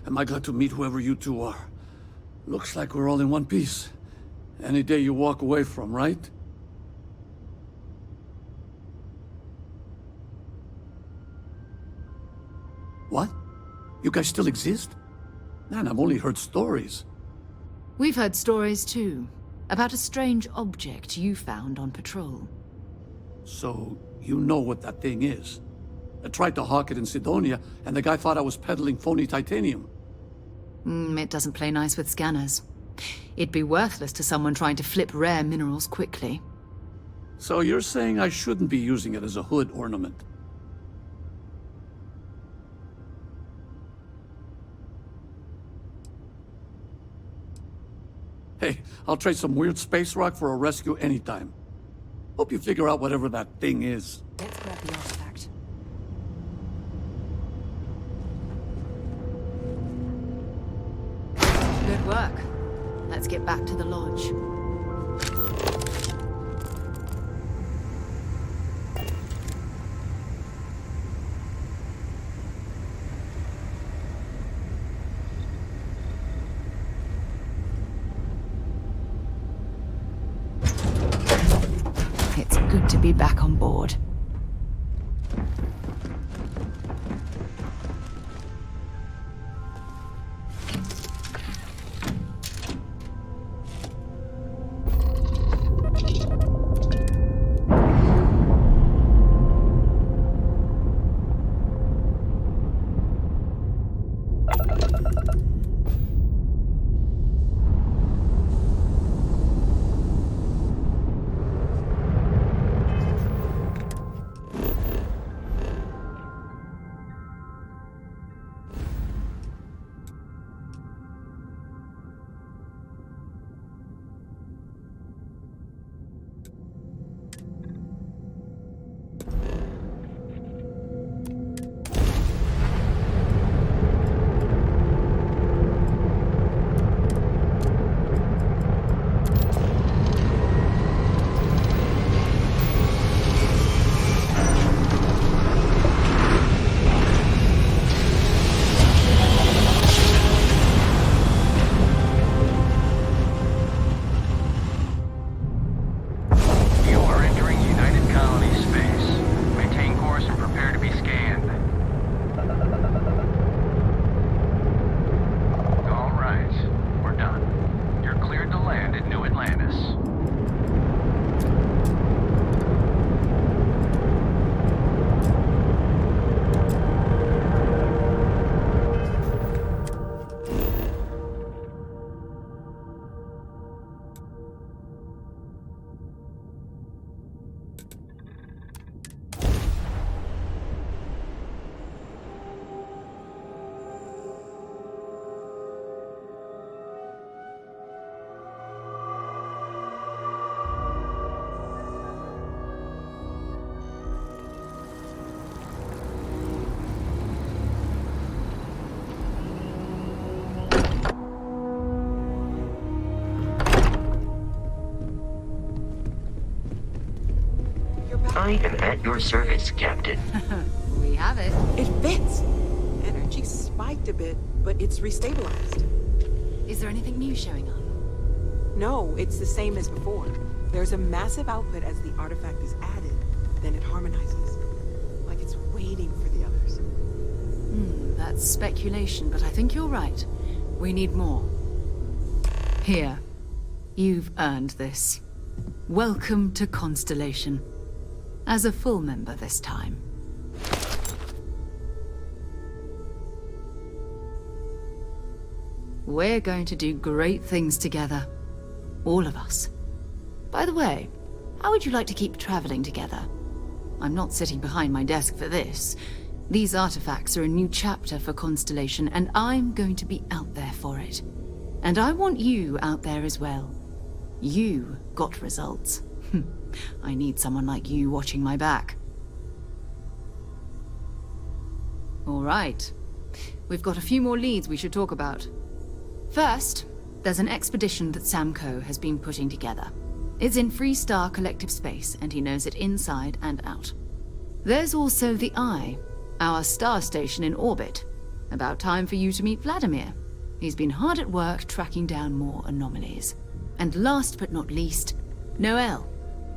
Am I glad to meet whoever you two are. Looks like we're all in one piece. Any day you walk away from, right? What? You guys still exist? Man, I've only heard stories. We've heard stories too, about a strange object you found on patrol. So, you know what that thing is? I tried to hawk it in Sidonia, and the guy thought I was peddling phony titanium. It doesn't play nice with scanners. It'd be worthless to someone trying to flip rare minerals quickly. So you're saying I shouldn't be using it as a hood ornament? Hey, I'll trade some weird space rock for a rescue anytime. Hope you figure out whatever that thing is. Let's grab the artifact. Good work. Let's get back to the lodge. It's good to be back on board. I am at your service, Captain. We have it. It fits. Energy spiked a bit, but it's restabilized. Is there anything new showing up? No, it's the same as before. There's a massive output as the artifact is added, then it harmonizes. Like it's waiting for the others. That's speculation, but I think you're right. We need more. Here. You've earned this. welcome to Constellation. As a full member this time. We're going to do great things together. All of us. By the way, how would you like to keep traveling together? I'm not sitting behind my desk for this. These artifacts are a new chapter for Constellation, and I'm going to be out there for it. And I want you out there as well. You got results. I need someone like you watching my back. All right. We've got a few more leads we should talk about. First, there's an expedition that Samco has been putting together. It's in Freestar Collective Space, and he knows it inside and out. There's also the Eye, our star station in orbit. About time for you to meet Vladimir. He's been hard at work tracking down more anomalies. And last but not least, Noel.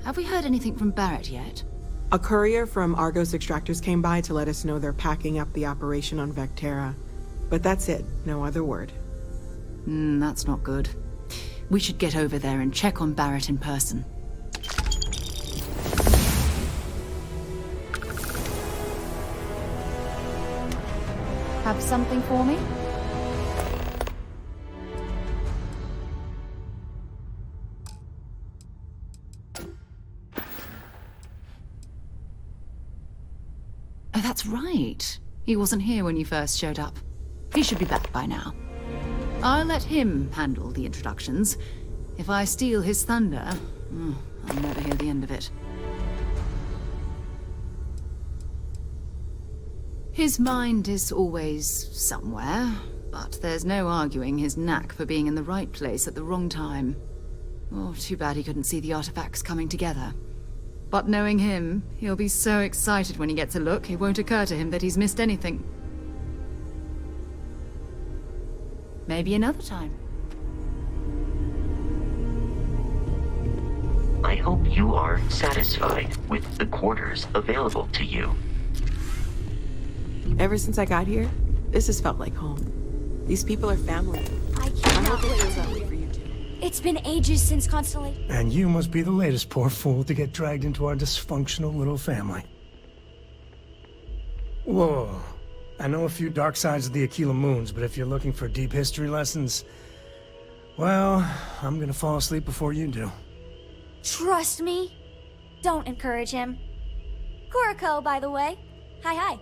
Have we heard anything from Barrett yet? A courier from Argos Extractors came by to let us know they're packing up the operation on Vectera. But that's it, no other word. That's not good. We should get over there and check on Barrett in person. Have something for me? Oh, that's right. He wasn't here when you first showed up. He should be back by now. I'll let him handle the introductions. If I steal his thunder, I'll never hear the end of it. His mind is always somewhere, but there's no arguing his knack for being in the right place at the wrong time. Oh, too bad he couldn't see the artifacts coming together. But knowing him, he'll be so excited when he gets a look, it won't occur to him that he's missed anything. Maybe another time. I hope you are satisfied with the quarters available to you. Ever since I got here, this has felt like home. These people are family. I cannot wait to meet you. It's been ages since Constellation. And you must be the latest poor fool to get dragged into our dysfunctional little family. Whoa. I know a few dark sides of the Aquila Moons, but if you're looking for deep history lessons, well, I'm gonna fall asleep before you do. Trust me. Don't encourage him. Kuriko, by the way. Hi.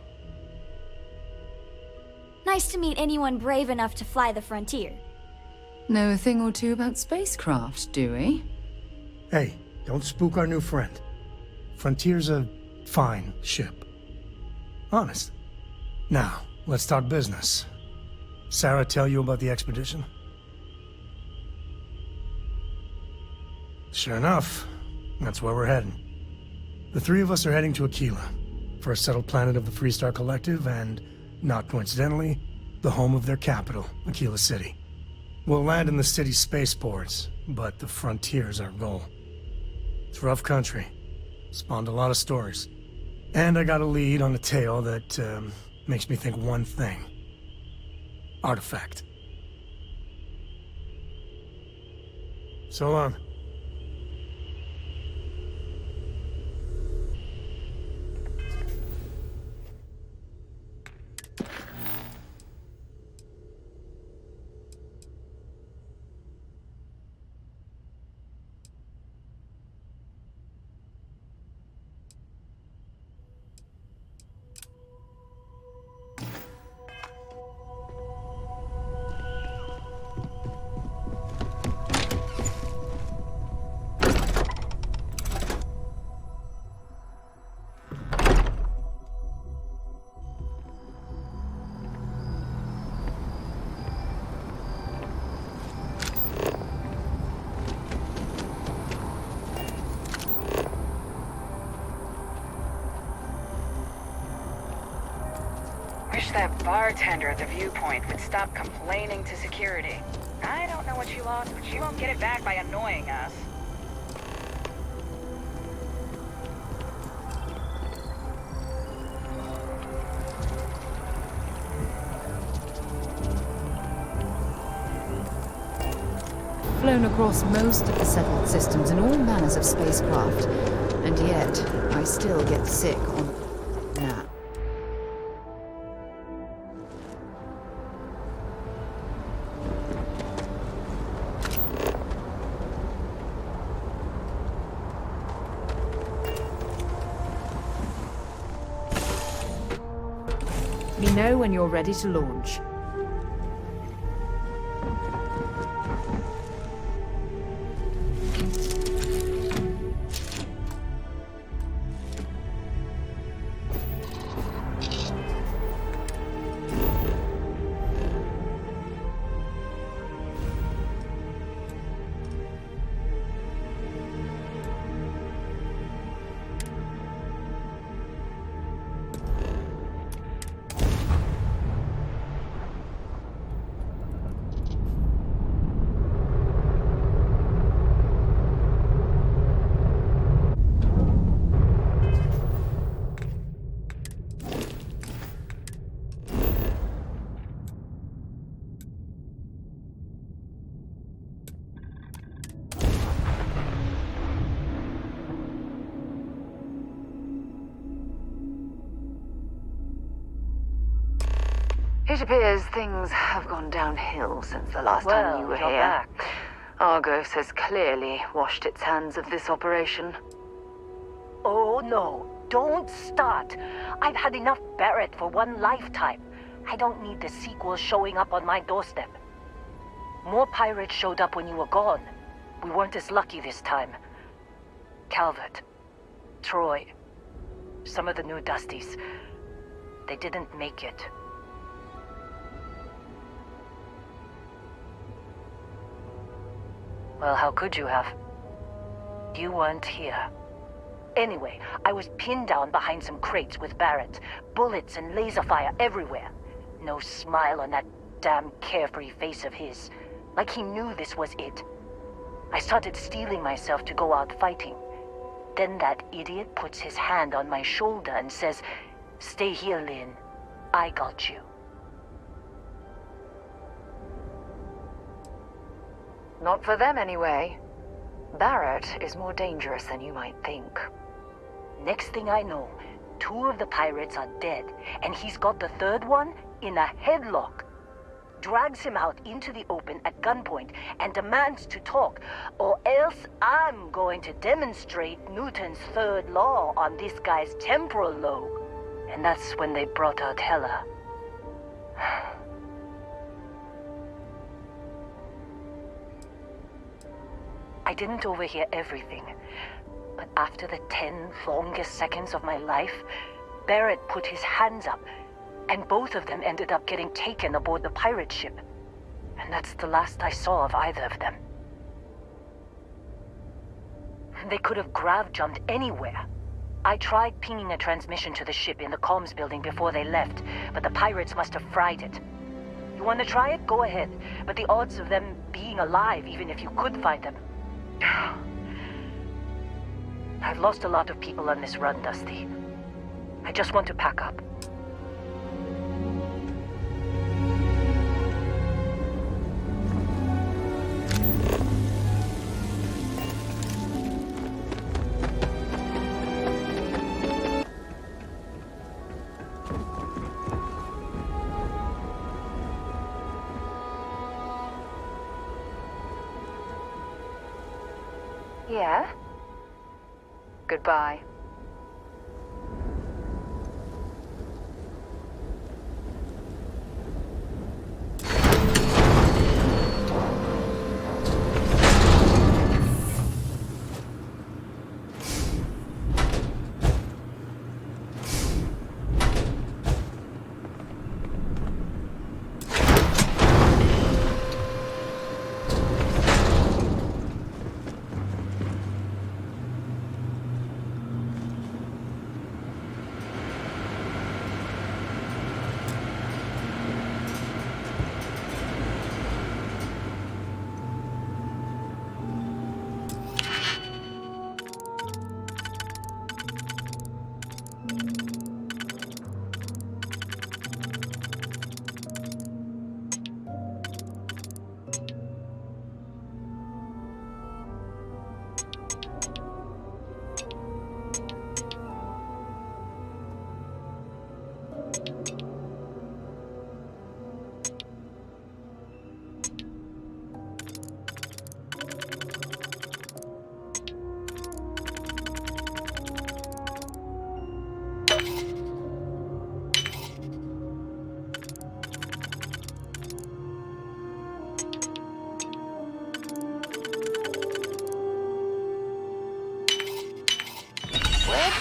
Nice to meet anyone brave enough to fly the frontier. Know a thing or two about spacecraft, do we? Hey, don't spook our new friend. Frontier's a fine ship. Honest. Now, let's talk business. Sarah tell you about the expedition? Sure enough, that's where we're heading. The three of us are heading to Aquila, for a settled planet of the Freestar Collective and, not coincidentally, the home of their capital, Aquila City. We'll land in the city's spaceports, but the frontier's our goal. It's rough country. Spawned a lot of stories. And I got a lead on a tale that, makes me think one thing. Artifact. So long. Wish that bartender at the viewpoint would stop complaining to security. I don't know what you lost, but you won't get it back by annoying us. flown across most of the settled systems in all manners of spacecraft, and yet I still get sick on now. Let me know when you're ready to launch. It appears things have gone downhill since the last time you were here. Back. Argos has clearly washed its hands of this operation. Oh no, don't start. I've had enough Barrett for one lifetime. I don't need the sequel showing up on my doorstep. More pirates showed up when you were gone. We weren't as lucky this time. Calvert, Troy, some of the new Dusties, they didn't make it. Well, how could you have? You weren't here. Anyway, I was pinned down behind some crates with Barrett. Bullets and laser fire everywhere. No smile on that damn carefree face of his. Like he knew this was it. I started steeling myself to go out fighting. Then that idiot puts his hand on my shoulder and says, "Stay here, Lynn. I got you." Not for them, anyway. Barrett is more dangerous than you might think. Next thing I know, 2 of the pirates are dead, and he's got the 3rd one in a headlock. Drags him out into the open at gunpoint and demands to talk, or else I'm going to demonstrate Newton's 3rd law on this guy's temporal lobe. And that's when they brought out Hella. I didn't overhear everything, but after the 10 longest seconds of my life, Barrett put his hands up, and both of them ended up getting taken aboard the pirate ship. And that's the last I saw of either of them. They could have grav-jumped anywhere. I tried pinging a transmission to the ship in the comms building before they left, but the pirates must have fried it. You want to try it? Go ahead, but the odds of them being alive, even if you could find them... I've lost a lot of people on this run, Dusty. I just want to pack up. Yeah? Goodbye.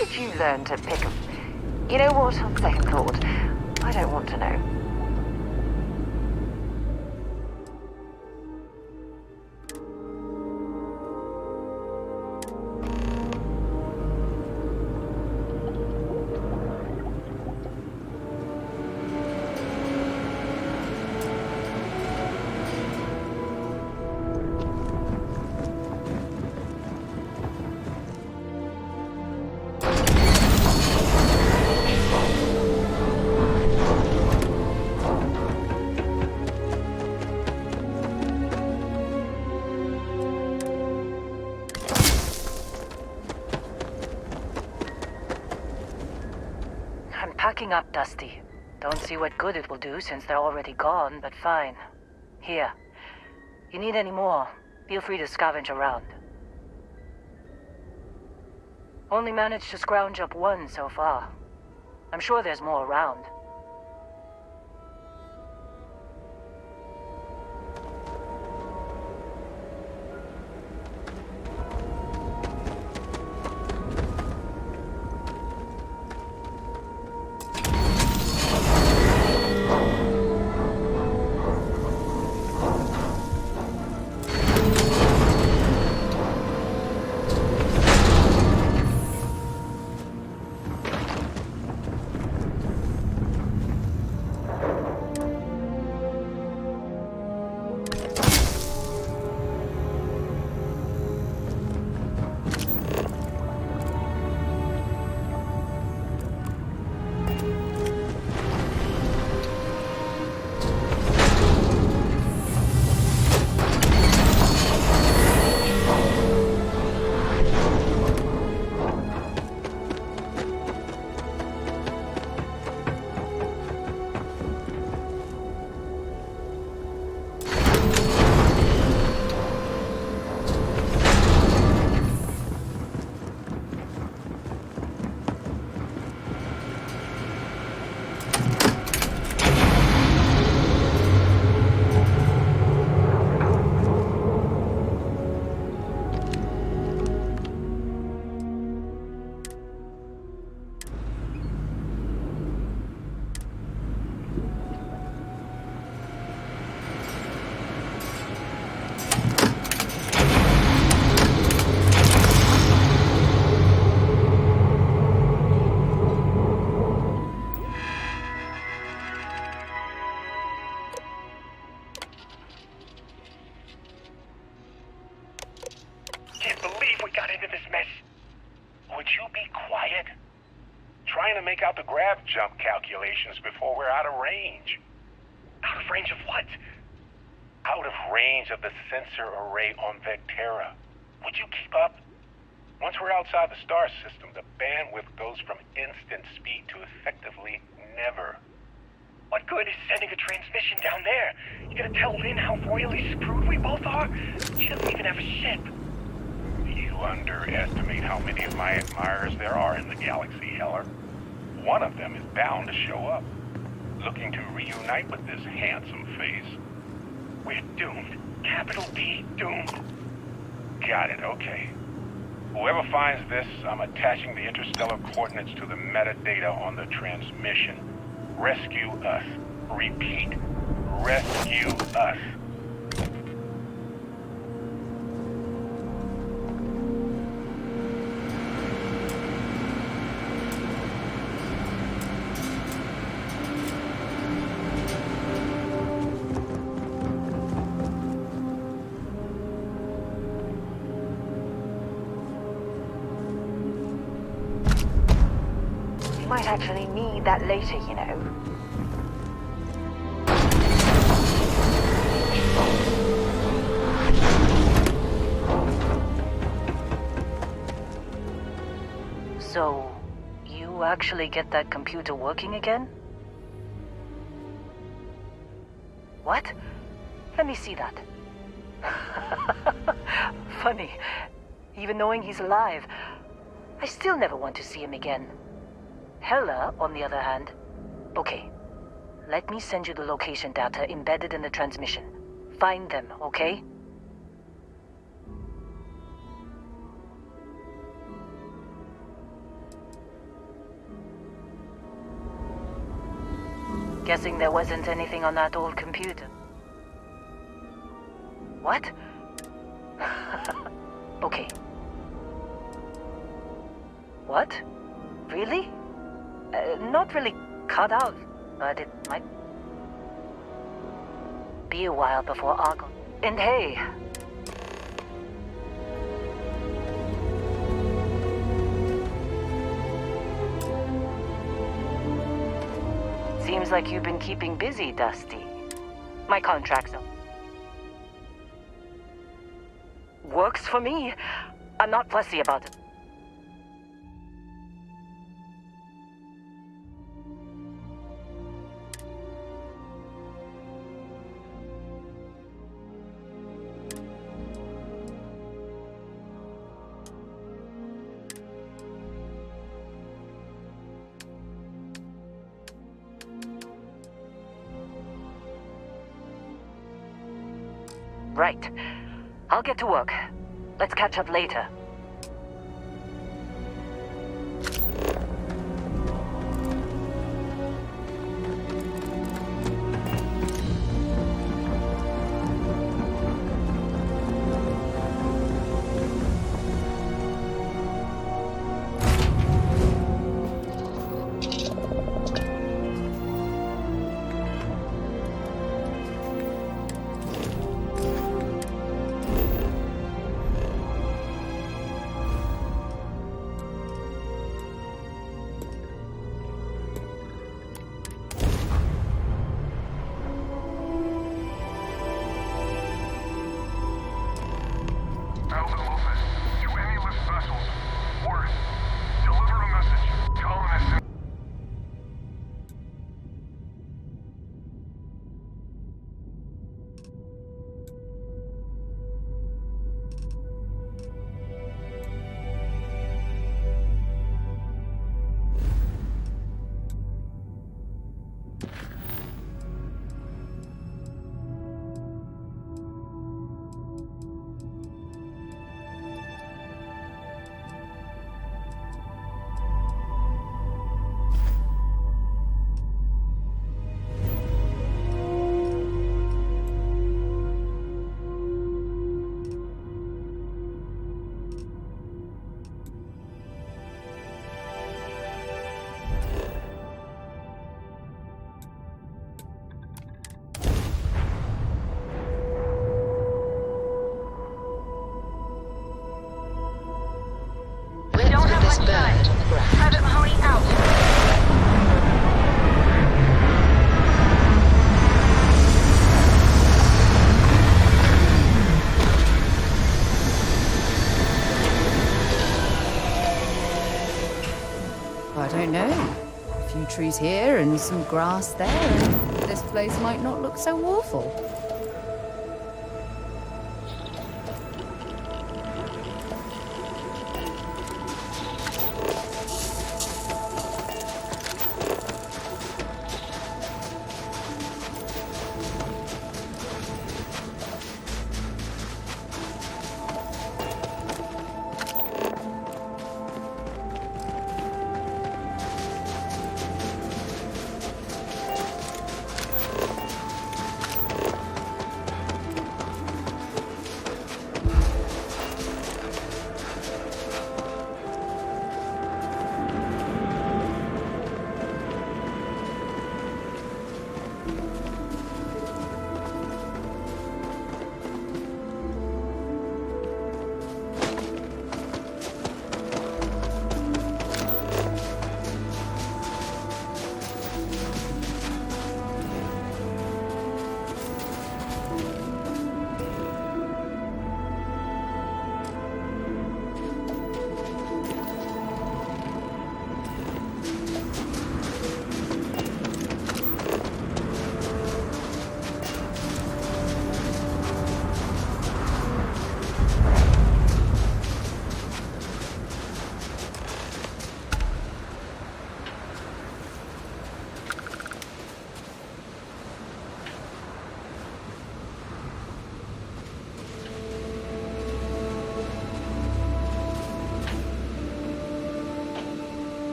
did you learn to pick a... You know what, on second thought, I don't want to know. Packing up, Dusty. Don't see what good it will do since they're already gone, but fine. Here. You need any more, feel free to scavenge around. Only managed to scrounge up one so far. I'm sure there's more around. Make out the grav jump calculations before we're out of range. Out of range of what? Out of range of the sensor array on Vectera. Would you keep up? Once we're outside the star system, the bandwidth goes from instant speed to effectively never. What good is sending a transmission down there? You gonna tell Lynn how royally screwed we both are? She doesn't even have a ship. You underestimate how many of my admirers there are in the galaxy, Heller. One of them is bound to show up, looking to reunite with this handsome face. We're doomed. Capital D, doomed. Got it, okay. Whoever finds this, I'm attaching the interstellar coordinates to the metadata on the transmission. Rescue us. Repeat. Rescue us. Might actually need that later, you know. So, you actually get that computer working again? What? Let me see that. Funny. Even knowing he's alive, I still never want to see him again. Hella, on the other hand. Okay. Let me send you the location data embedded in the transmission. Find them, okay? Guessing there wasn't anything on that old computer. What? Okay. What? Really? Not really cut out, but it might be a while before Argo. And hey, seems like you've been keeping busy, Dusty. My contract's up. Works for me. I'm not fussy about it. Right. I'll get to work. Let's catch up later. Private Mahoney out. I don't know. A few trees here and some grass there, and this place might not look so awful.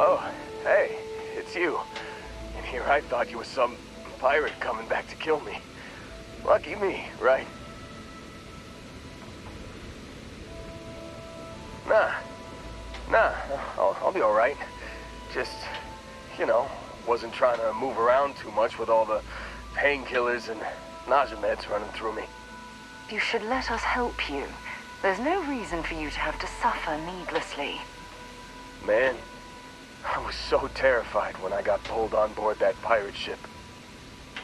Oh, hey, it's you. And here I thought you were some pirate coming back to kill me. Lucky me, right? Nah, I'll be alright. Just, you know, wasn't trying to move around too much with all the painkillers and nausea meds running through me. You should let us help you. There's no reason for you to have to suffer needlessly. Man, I was so terrified when I got pulled on board that pirate ship.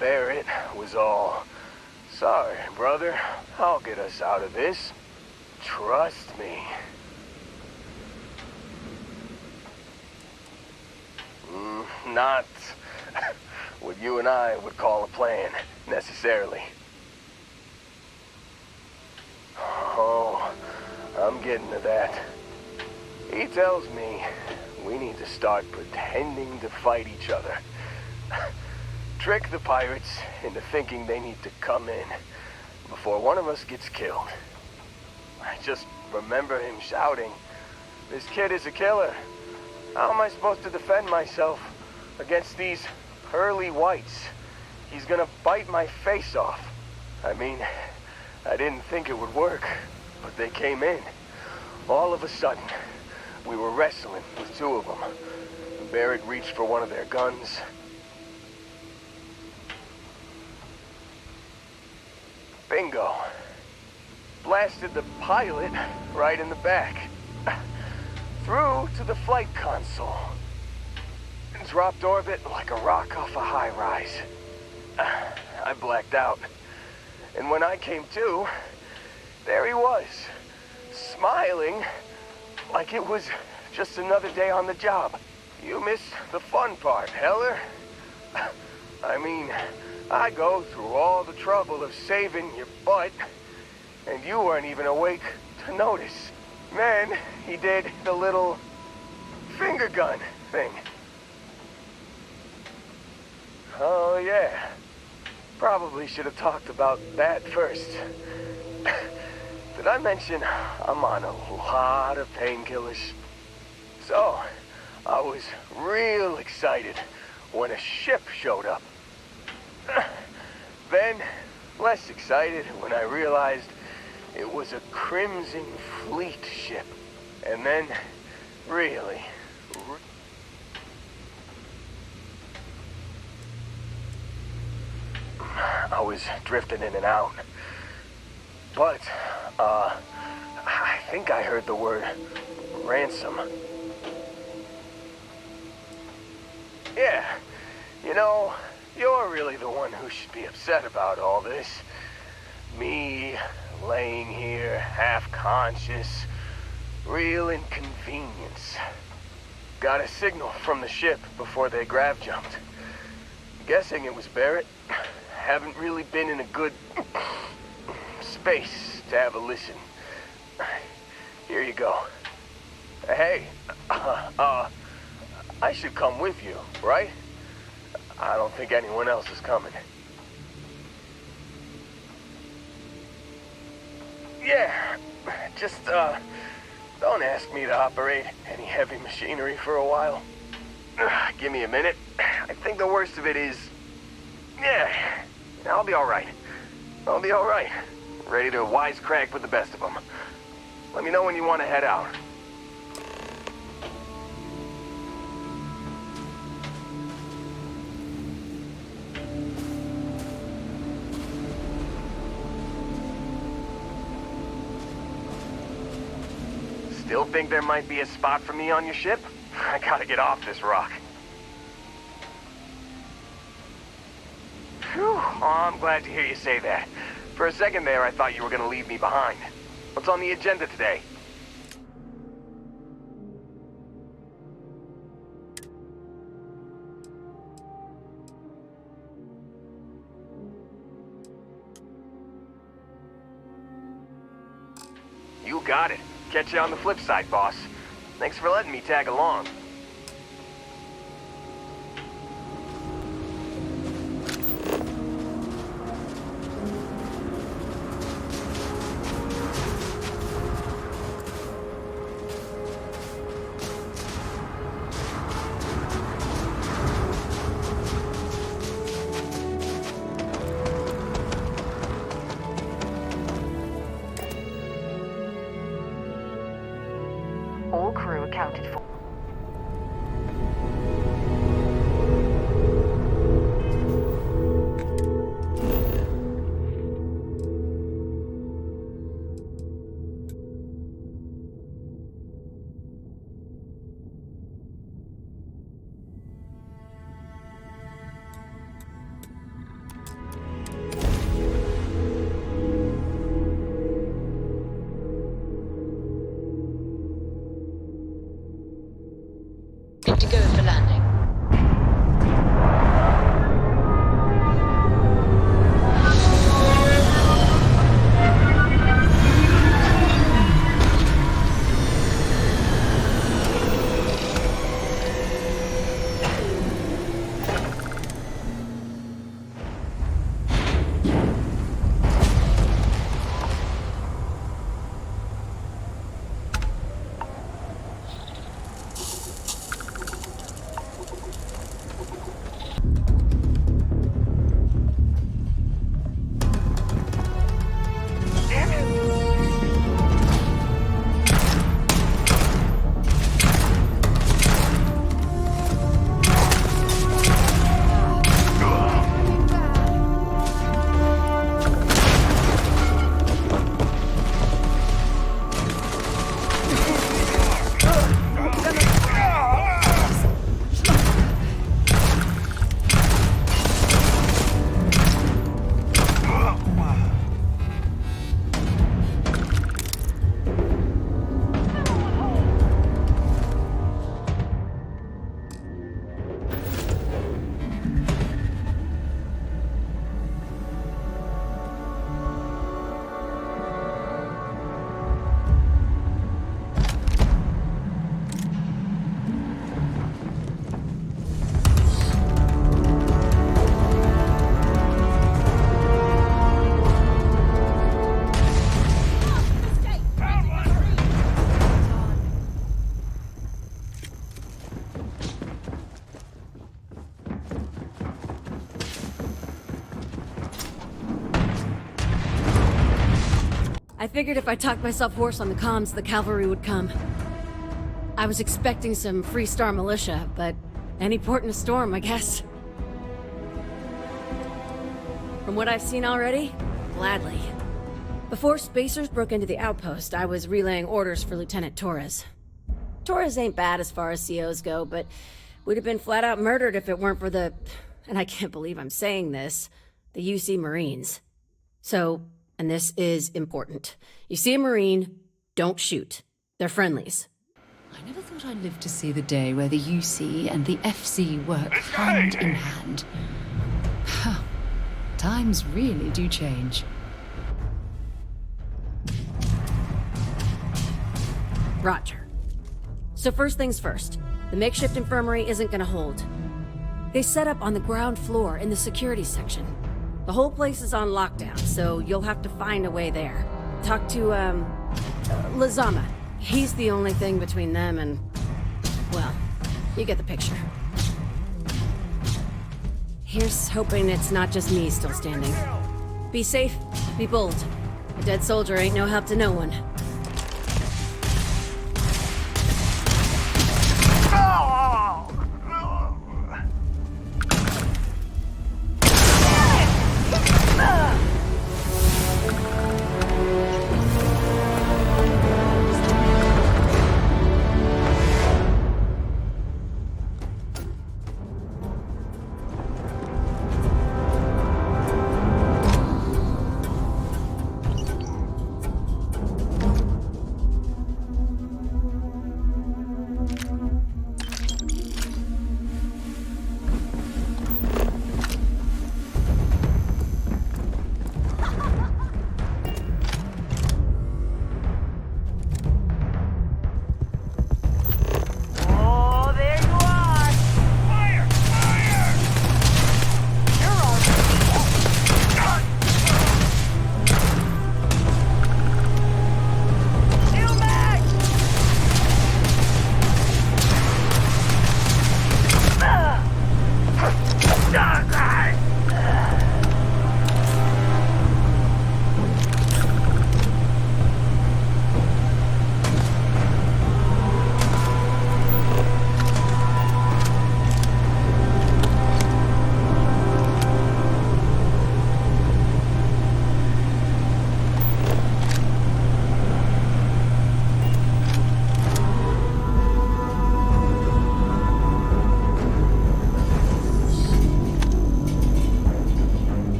Barrett was all, "Sorry, brother, I'll get us out of this. Trust me." Not what you and I would call a plan, necessarily. Oh, I'm getting to that. He tells me we need to start pretending to fight each other. Trick the pirates into thinking they need to come in before one of us gets killed. I just remember him shouting, "This kid is a killer. How am I supposed to defend myself against these pearly whites? He's gonna bite my face off." I mean, I didn't think it would work, but they came in. All of a sudden, we were wrestling with two of them. Barrett reached for one of their guns. Bingo. Blasted the pilot right in the back. Through to the flight console. Dropped orbit like a rock off a high rise. I blacked out. And when I came to, there he was, smiling like it was just another day on the job. You missed the fun part, Heller. I mean, I go through all the trouble of saving your butt, and you weren't even awake to notice. Then he did the little finger gun thing. Oh yeah, probably should have talked about that first. Did I mention I'm on a lot of painkillers? So, I was real excited when a ship showed up. Then, less excited when I realized it was a Crimson Fleet ship. And then, really... I was drifting in and out. But, I think I heard the word ransom. Yeah, you know, you're really the one who should be upset about all this. Me, laying here, half-conscious, real inconvenience. Got a signal from the ship before they grav-jumped. Guessing it was Barrett. Haven't really been in a good space to have a listen. Here you go. Hey, I should come with you, right? I don't think anyone else is coming. Yeah, just, don't ask me to operate any heavy machinery for a while. Give me a minute. I think the worst of it is... Yeah, I'll be alright. I'll be alright. Ready to wisecrack with the best of them. Let me know when you want to head out. Still think there might be a spot for me on your ship? I gotta get off this rock. Phew, oh, I'm glad to hear you say that. For a second there, I thought you were gonna leave me behind. What's on the agenda today? You got it. Catch you on the flip side, boss. Thanks for letting me tag along. Good to go for landing. I figured if I talked myself hoarse on the comms, the cavalry would come. I was expecting some Free Star militia, but any port in a storm, I guess. From what I've seen already, gladly. Before Spacers broke into the outpost, I was relaying orders for Lieutenant Torres. Torres ain't bad as far as COs go, but we'd have been flat out murdered if it weren't for the, and I can't believe I'm saying this, the UC Marines. So, and this is important. You see a Marine, don't shoot. They're friendlies. I never thought I'd live to see the day where the UC and the FC work hand in hand. Times really do change. Roger. So first things first, the makeshift infirmary isn't gonna hold. They set up on the ground floor in the security section. The whole place is on lockdown, so you'll have to find a way there. Talk to, Lazama. He's the only thing between them and, well, you get the picture. Here's hoping it's not just me still standing. Be safe, be bold. A dead soldier ain't no help to no one.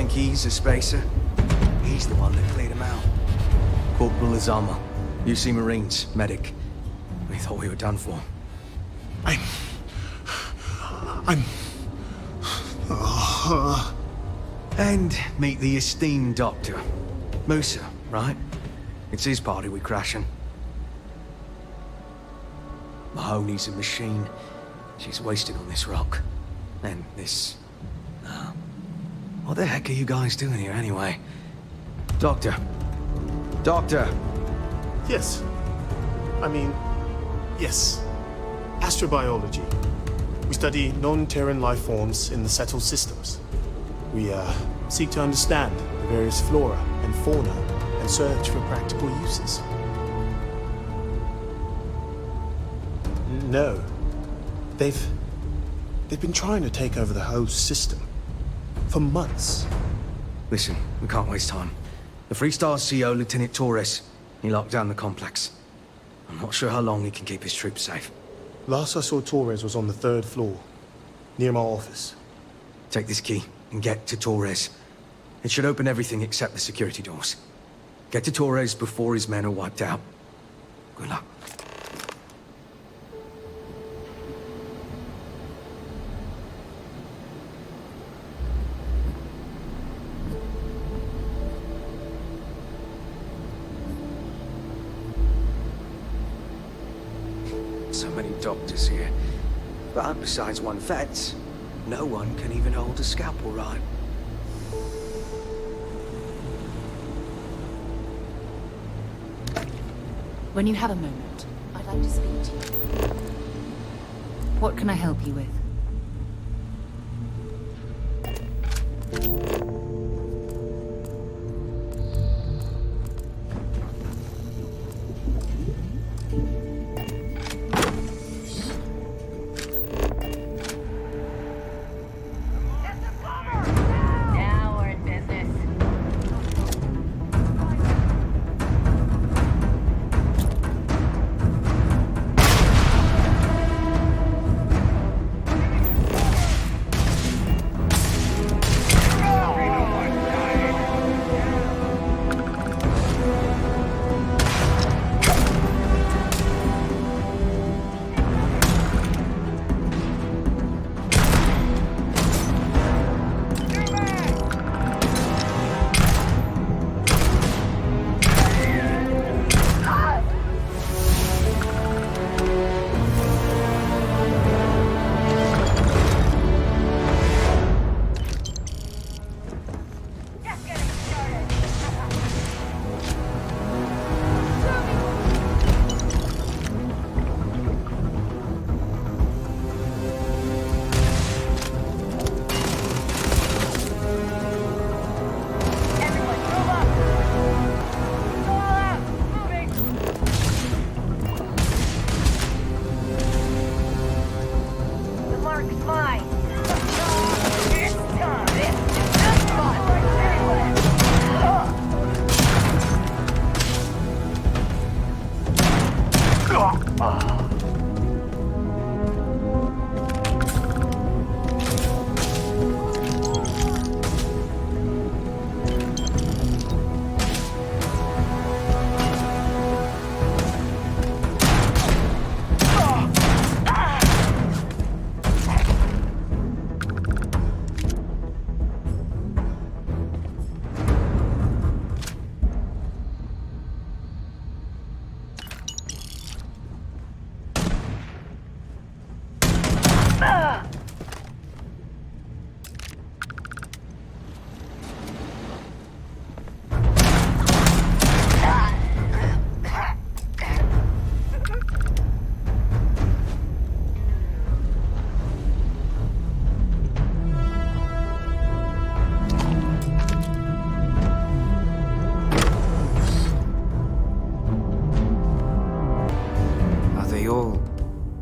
think he's a spacer? He's the one that cleared him out. Corporal Azama, UC Marines, medic. We thought we were done for. And meet the esteemed doctor. Musa, right? It's his party we're crashing. Mahoney's a machine. She's wasted on this rock. And this... what the heck are you guys doing here anyway? Doctor. Doctor! Yes. Yes. Astrobiology. We study non-Terran life forms in the settled systems. We, seek to understand the various flora and fauna and search for practical uses. No. They've been trying to take over the whole system. For months. Listen, we can't waste time. The Freestar's CO, Lieutenant Torres, he locked down the complex. I'm not sure how long he can keep his troops safe. Last I saw Torres was on the 3rd floor, near my office. Take this key and get to Torres. It should open everything except the security doors. Get to Torres before his men are wiped out. Good luck. So many doctors here. But besides one vet, no one can even hold a scalpel right. When you have a moment, I'd like to speak to you. What can I help you with?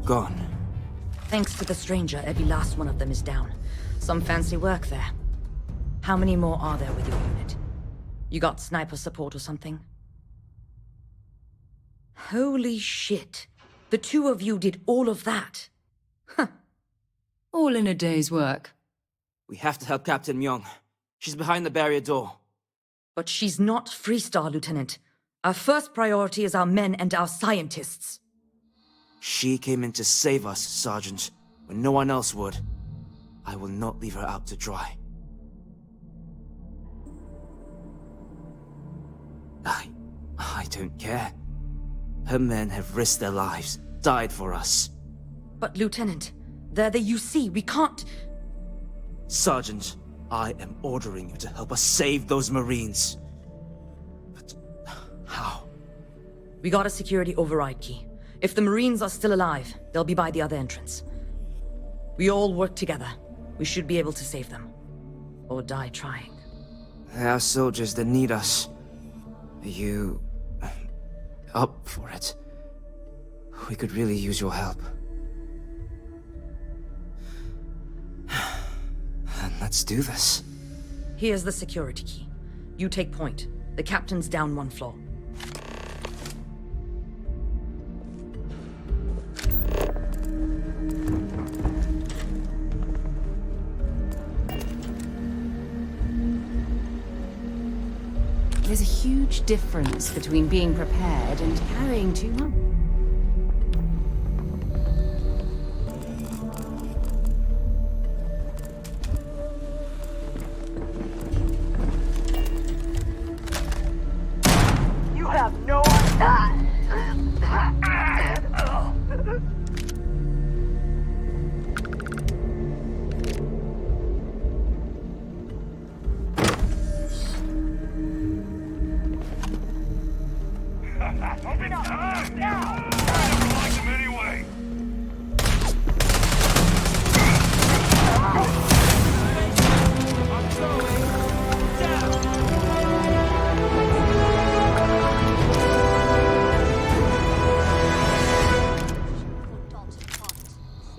Gone. Thanks to the stranger, every last one of them is down. Some fancy work there. How many more are there with your unit? You got sniper support or something? Holy shit. The two of you did all of that. All in a day's work. We have to help Captain Myung. She's behind the barrier door. But she's not Freestar, Lieutenant. Our first priority is our men and our scientists. She came in to save us, Sergeant, when no one else would. I will not leave her out to dry. I don't care. Her men have risked their lives, died for us. But Lieutenant, they're the UC, we can't... Sergeant, I am ordering you to help us save those Marines. But how? We got a security override key. If the Marines are still alive, they'll be by the other entrance. We all work together. We should be able to save them. Or die trying. There are soldiers that need us. Are you... up for it? We could really use your help. And let's do this. Here's the security key. You take point. The captain's down one floor. There's a huge difference between being prepared and carrying too much. You have no idea.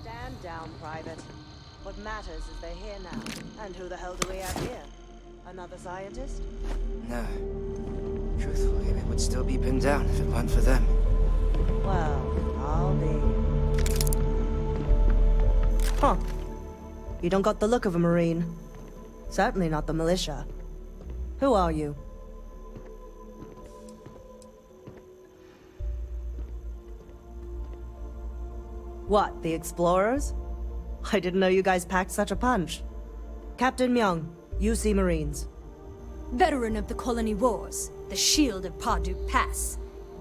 Stand down, Private. What matters is they're here now. And who the hell do we have here? Another scientist? No. Truthfully, we would still be pinned down if it weren't for them. Well, I'll be... Huh. You don't got the look of a Marine. Certainly not the militia. Who are you? What, the explorers? I didn't know you guys packed such a punch. Captain Myung, UC Marines. Veteran of the Colony Wars, the shield of Parduk Pass.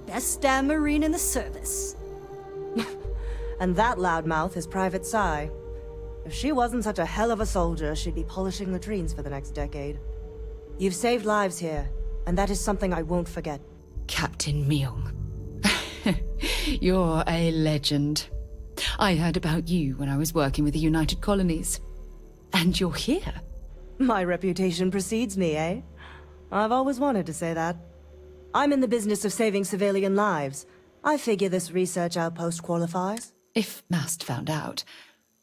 Best damn Marine in the service. And that loudmouth is Private Psy. If she wasn't such a hell of a soldier, she'd be polishing latrines for the next decade. You've saved lives here, and that is something I won't forget. Captain Myung. You're a legend. I heard about you when I was working with the United Colonies. And you're here. My reputation precedes me, eh? I've always wanted to say that. I'm in the business of saving civilian lives. I figure this research outpost qualifies. If Mast found out,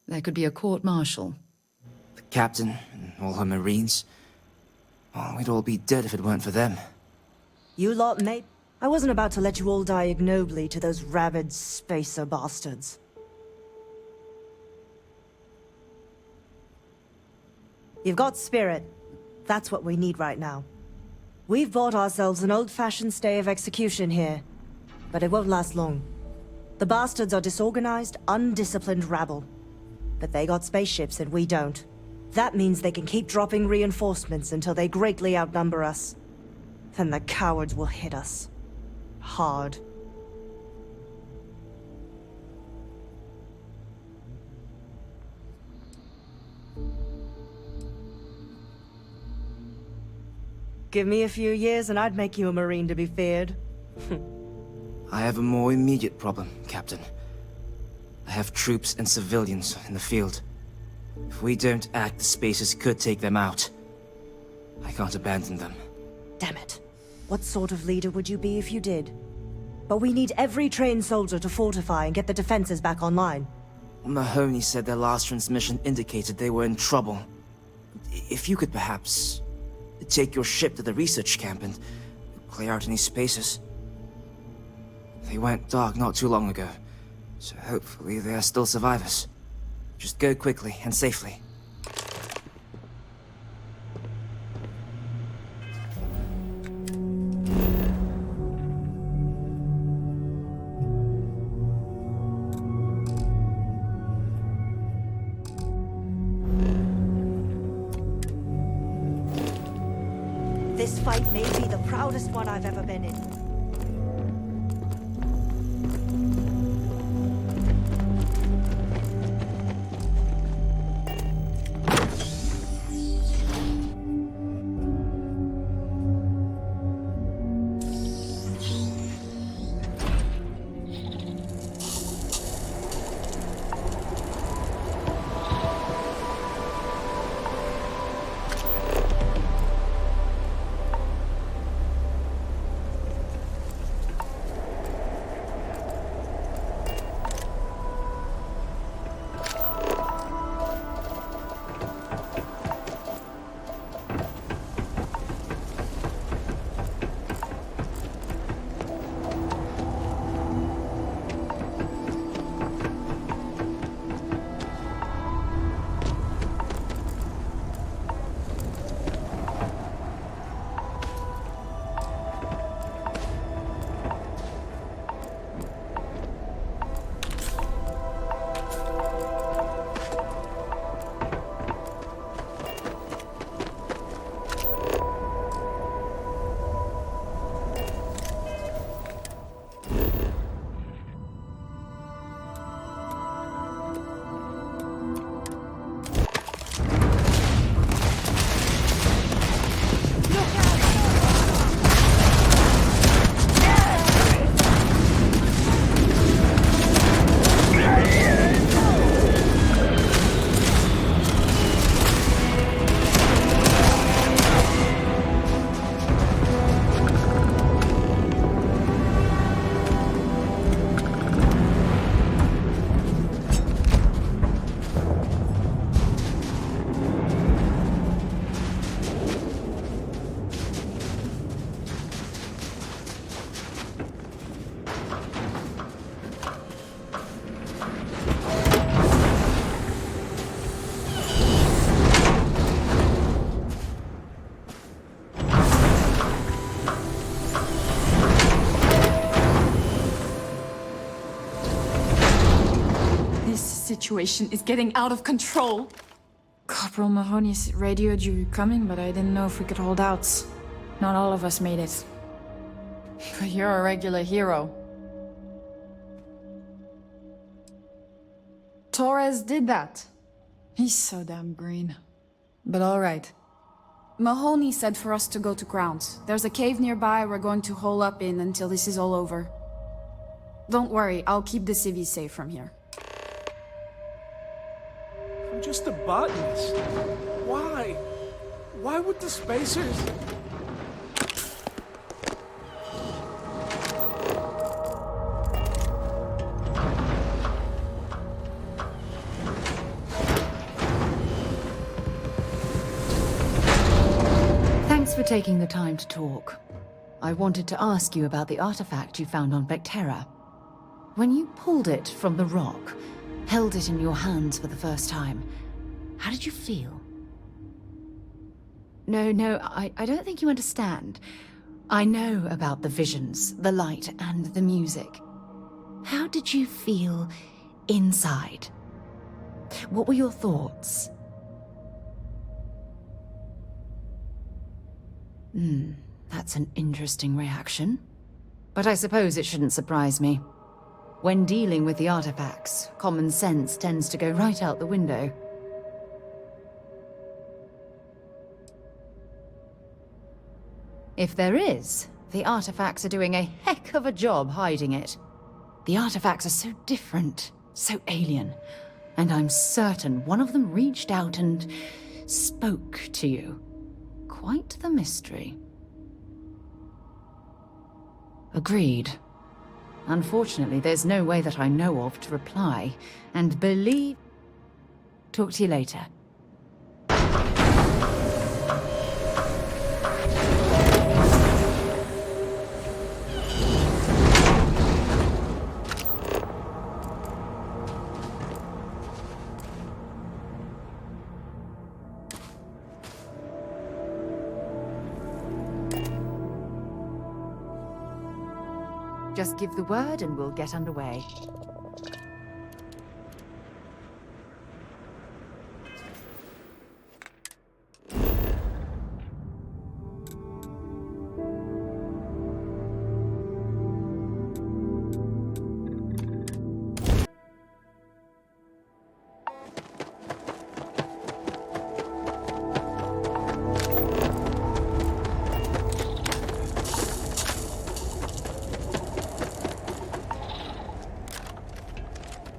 there could be a court-martial. The captain and all her Marines. Oh, we'd all be dead if it weren't for them. You lot, mate. I wasn't about to let you all die ignobly to those rabid spacer bastards. You've got spirit. That's what we need right now. We've bought ourselves an old-fashioned stay of execution here, but it won't last long. The bastards are disorganized, undisciplined rabble. But they got spaceships and we don't. That means they can keep dropping reinforcements until they greatly outnumber us. Then the cowards will hit us. Hard. Give me a few years and I'd make you a Marine to be feared. I have a more immediate problem, Captain. I have troops and civilians in the field. If we don't act, the Spacers could take them out. I can't abandon them. Damn it. What sort of leader would you be if you did? But we need every trained soldier to fortify and get the defenses back online. Mahoney said their last transmission indicated they were in trouble. If you could perhaps take your ship to the research camp and clear out any spaces. They went dark not too long ago, so hopefully they are still survivors. Just go quickly and safely. This fight may be the proudest one I've ever been in. Situation is getting out of control. Corporal Mahoney radioed you coming, but I didn't know if we could hold out. Not all of us made it. But you're a regular hero. Torres did that. He's so damn green. But alright. Mahoney said for us to go to ground. There's a cave nearby we're going to hole up in until this is all over. Don't worry, I'll keep the civvies safe from here. I'm just a botanist. Why? Why would the spacers... Thanks for taking the time to talk. I wanted to ask you about the artifact you found on Vectera. When you pulled it from the rock, held it in your hands for the first time, how did you feel? No, I don't think you understand. I know about the visions, the light, and the music. How did you feel inside? What were your thoughts? That's an interesting reaction. But I suppose it shouldn't surprise me. When dealing with the artifacts, common sense tends to go right out the window. If there is, the artifacts are doing a heck of a job hiding it. The artifacts are so different, so alien, and I'm certain one of them reached out and spoke to you. Quite the mystery. Agreed. Unfortunately, there's no way that I know of to reply, and believe... Talk to you later. Just give the word and we'll get underway.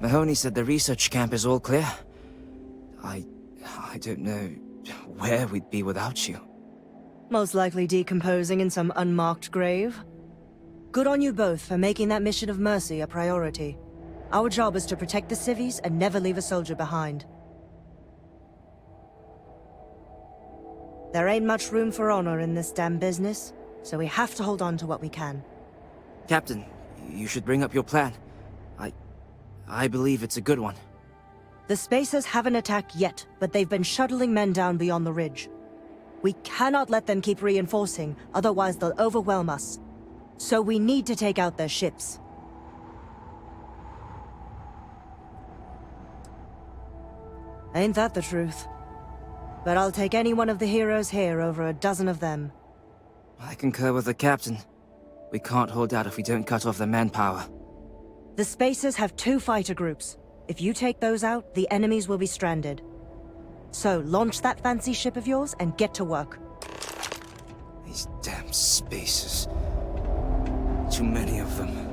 Mahoney said the research camp is all clear. I don't know where we'd be without you. Most likely decomposing in some unmarked grave. Good on you both for making that mission of mercy a priority. Our job is to protect the civvies and never leave a soldier behind. There ain't much room for honor in this damn business, so we have to hold on to what we can. Captain, you should bring up your plan. I believe it's a good one. The Spacers haven't attacked yet, but they've been shuttling men down beyond the ridge. We cannot let them keep reinforcing, otherwise they'll overwhelm us. So we need to take out their ships. Ain't that the truth? But I'll take any one of the heroes here over a dozen of them. I concur with the captain. We can't hold out if we don't cut off the manpower. The Spacers have 2 fighter groups. If you take those out, the enemies will be stranded. So launch that fancy ship of yours and get to work. These damn Spacers. Too many of them.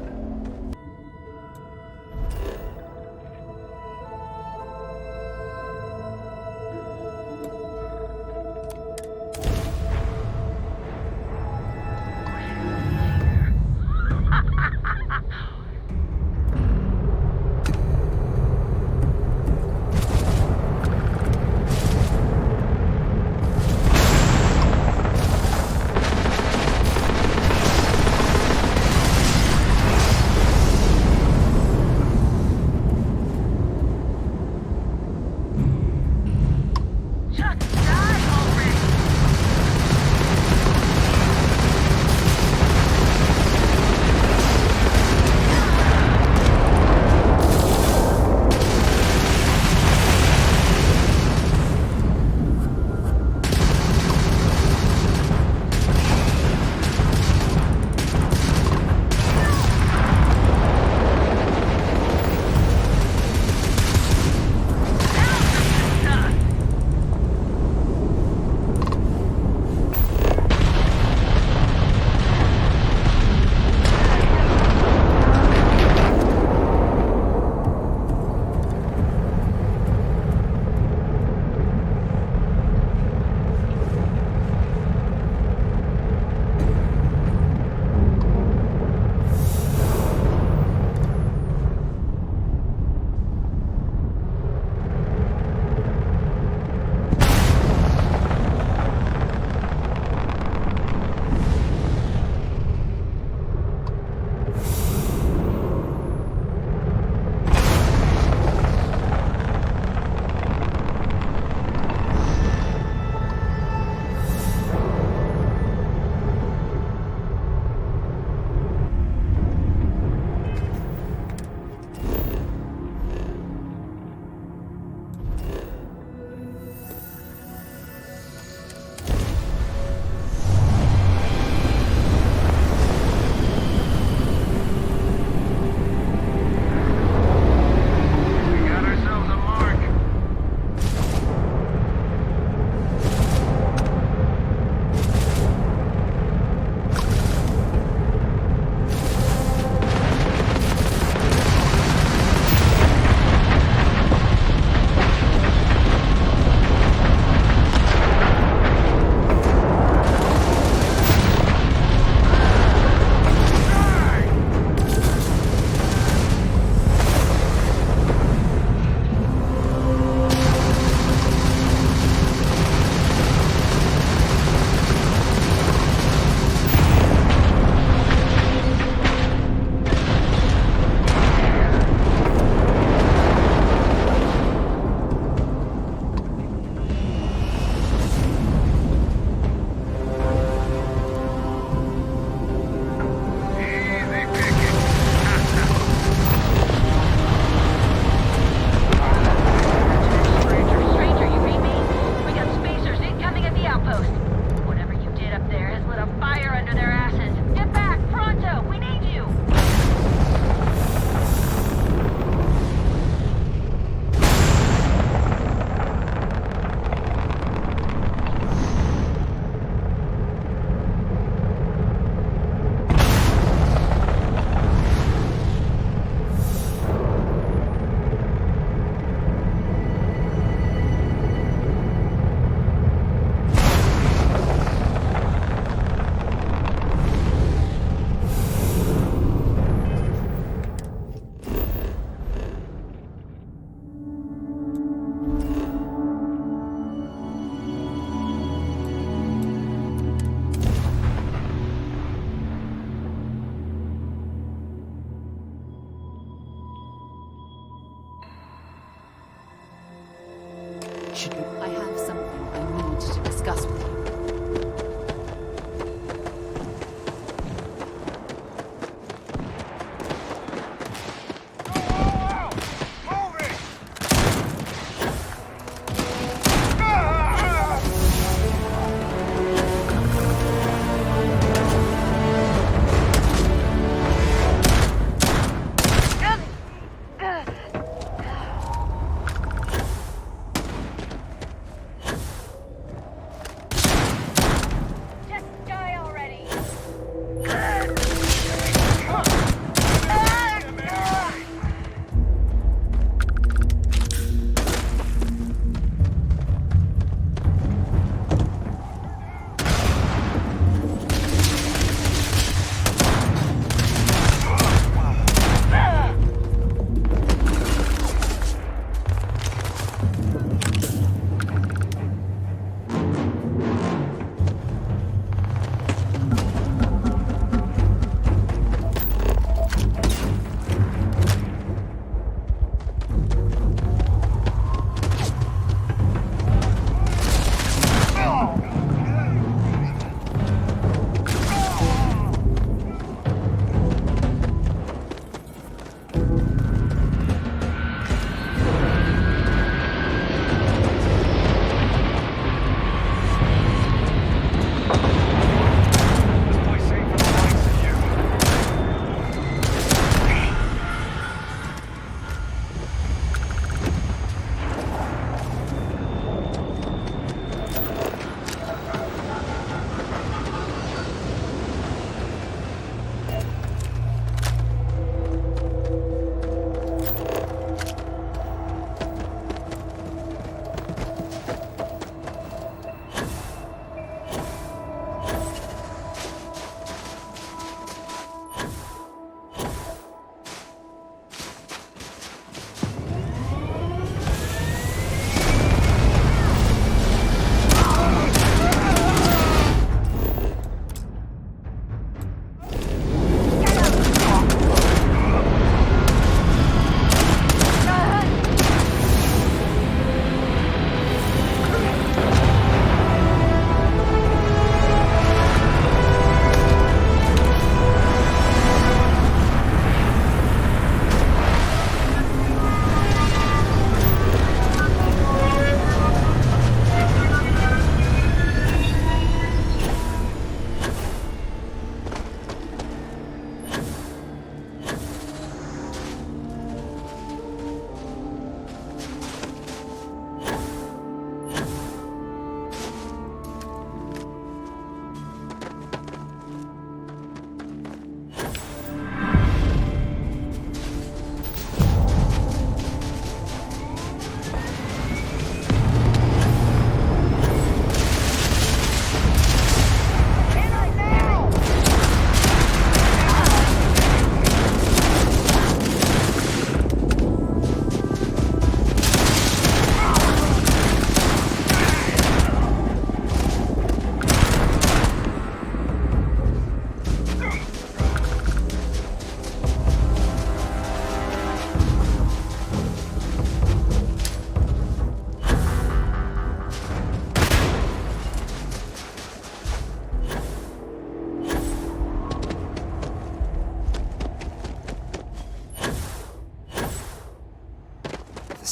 Actually, I have something I need to discuss with you.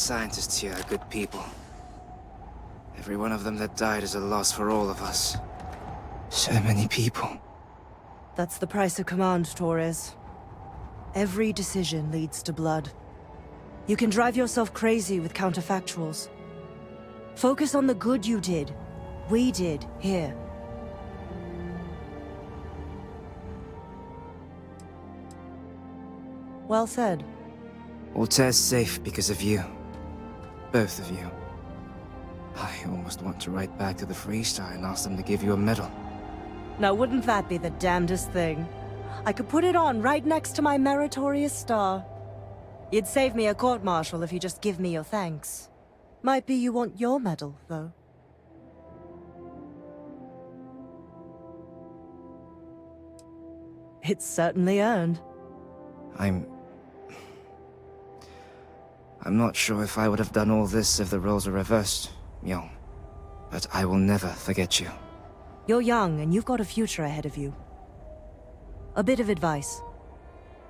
scientists here are good people. Every one of them that died is a loss for all of us. So many people. That's the price of command, Torres. Every decision leads to blood. You can drive yourself crazy with counterfactuals. Focus on the good you did. We did, here. Well said. Altair's safe because of you. Both of you. I almost want to write back to the Freestar and ask them to give you a medal. Now wouldn't that be the damnedest thing? I could put it on right next to my meritorious star. You'd save me a court-martial if you just give me your thanks. Might be you want your medal, though. It's certainly earned. I'm not sure if I would have done all this if the roles were reversed. young, but I will never forget you. You're young, and you've got a future ahead of you. A bit of advice.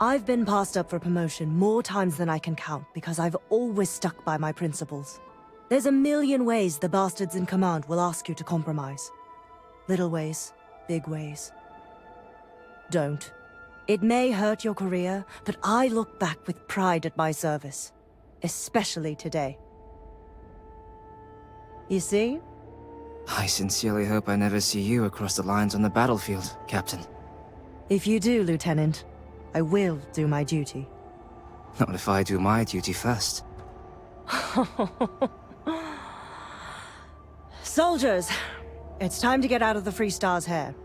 I've been passed up for promotion more times than I can count because I've always stuck by my principles. There's a million ways the bastards in command will ask you to compromise. Little ways, big ways. Don't. It may hurt your career, but I look back with pride at my service. Especially today. You see? I sincerely hope I never see you across the lines on the battlefield, Captain. If you do, Lieutenant, I will do my duty. Not if I do my duty first. Soldiers, it's time to get out of the Free Star's hair.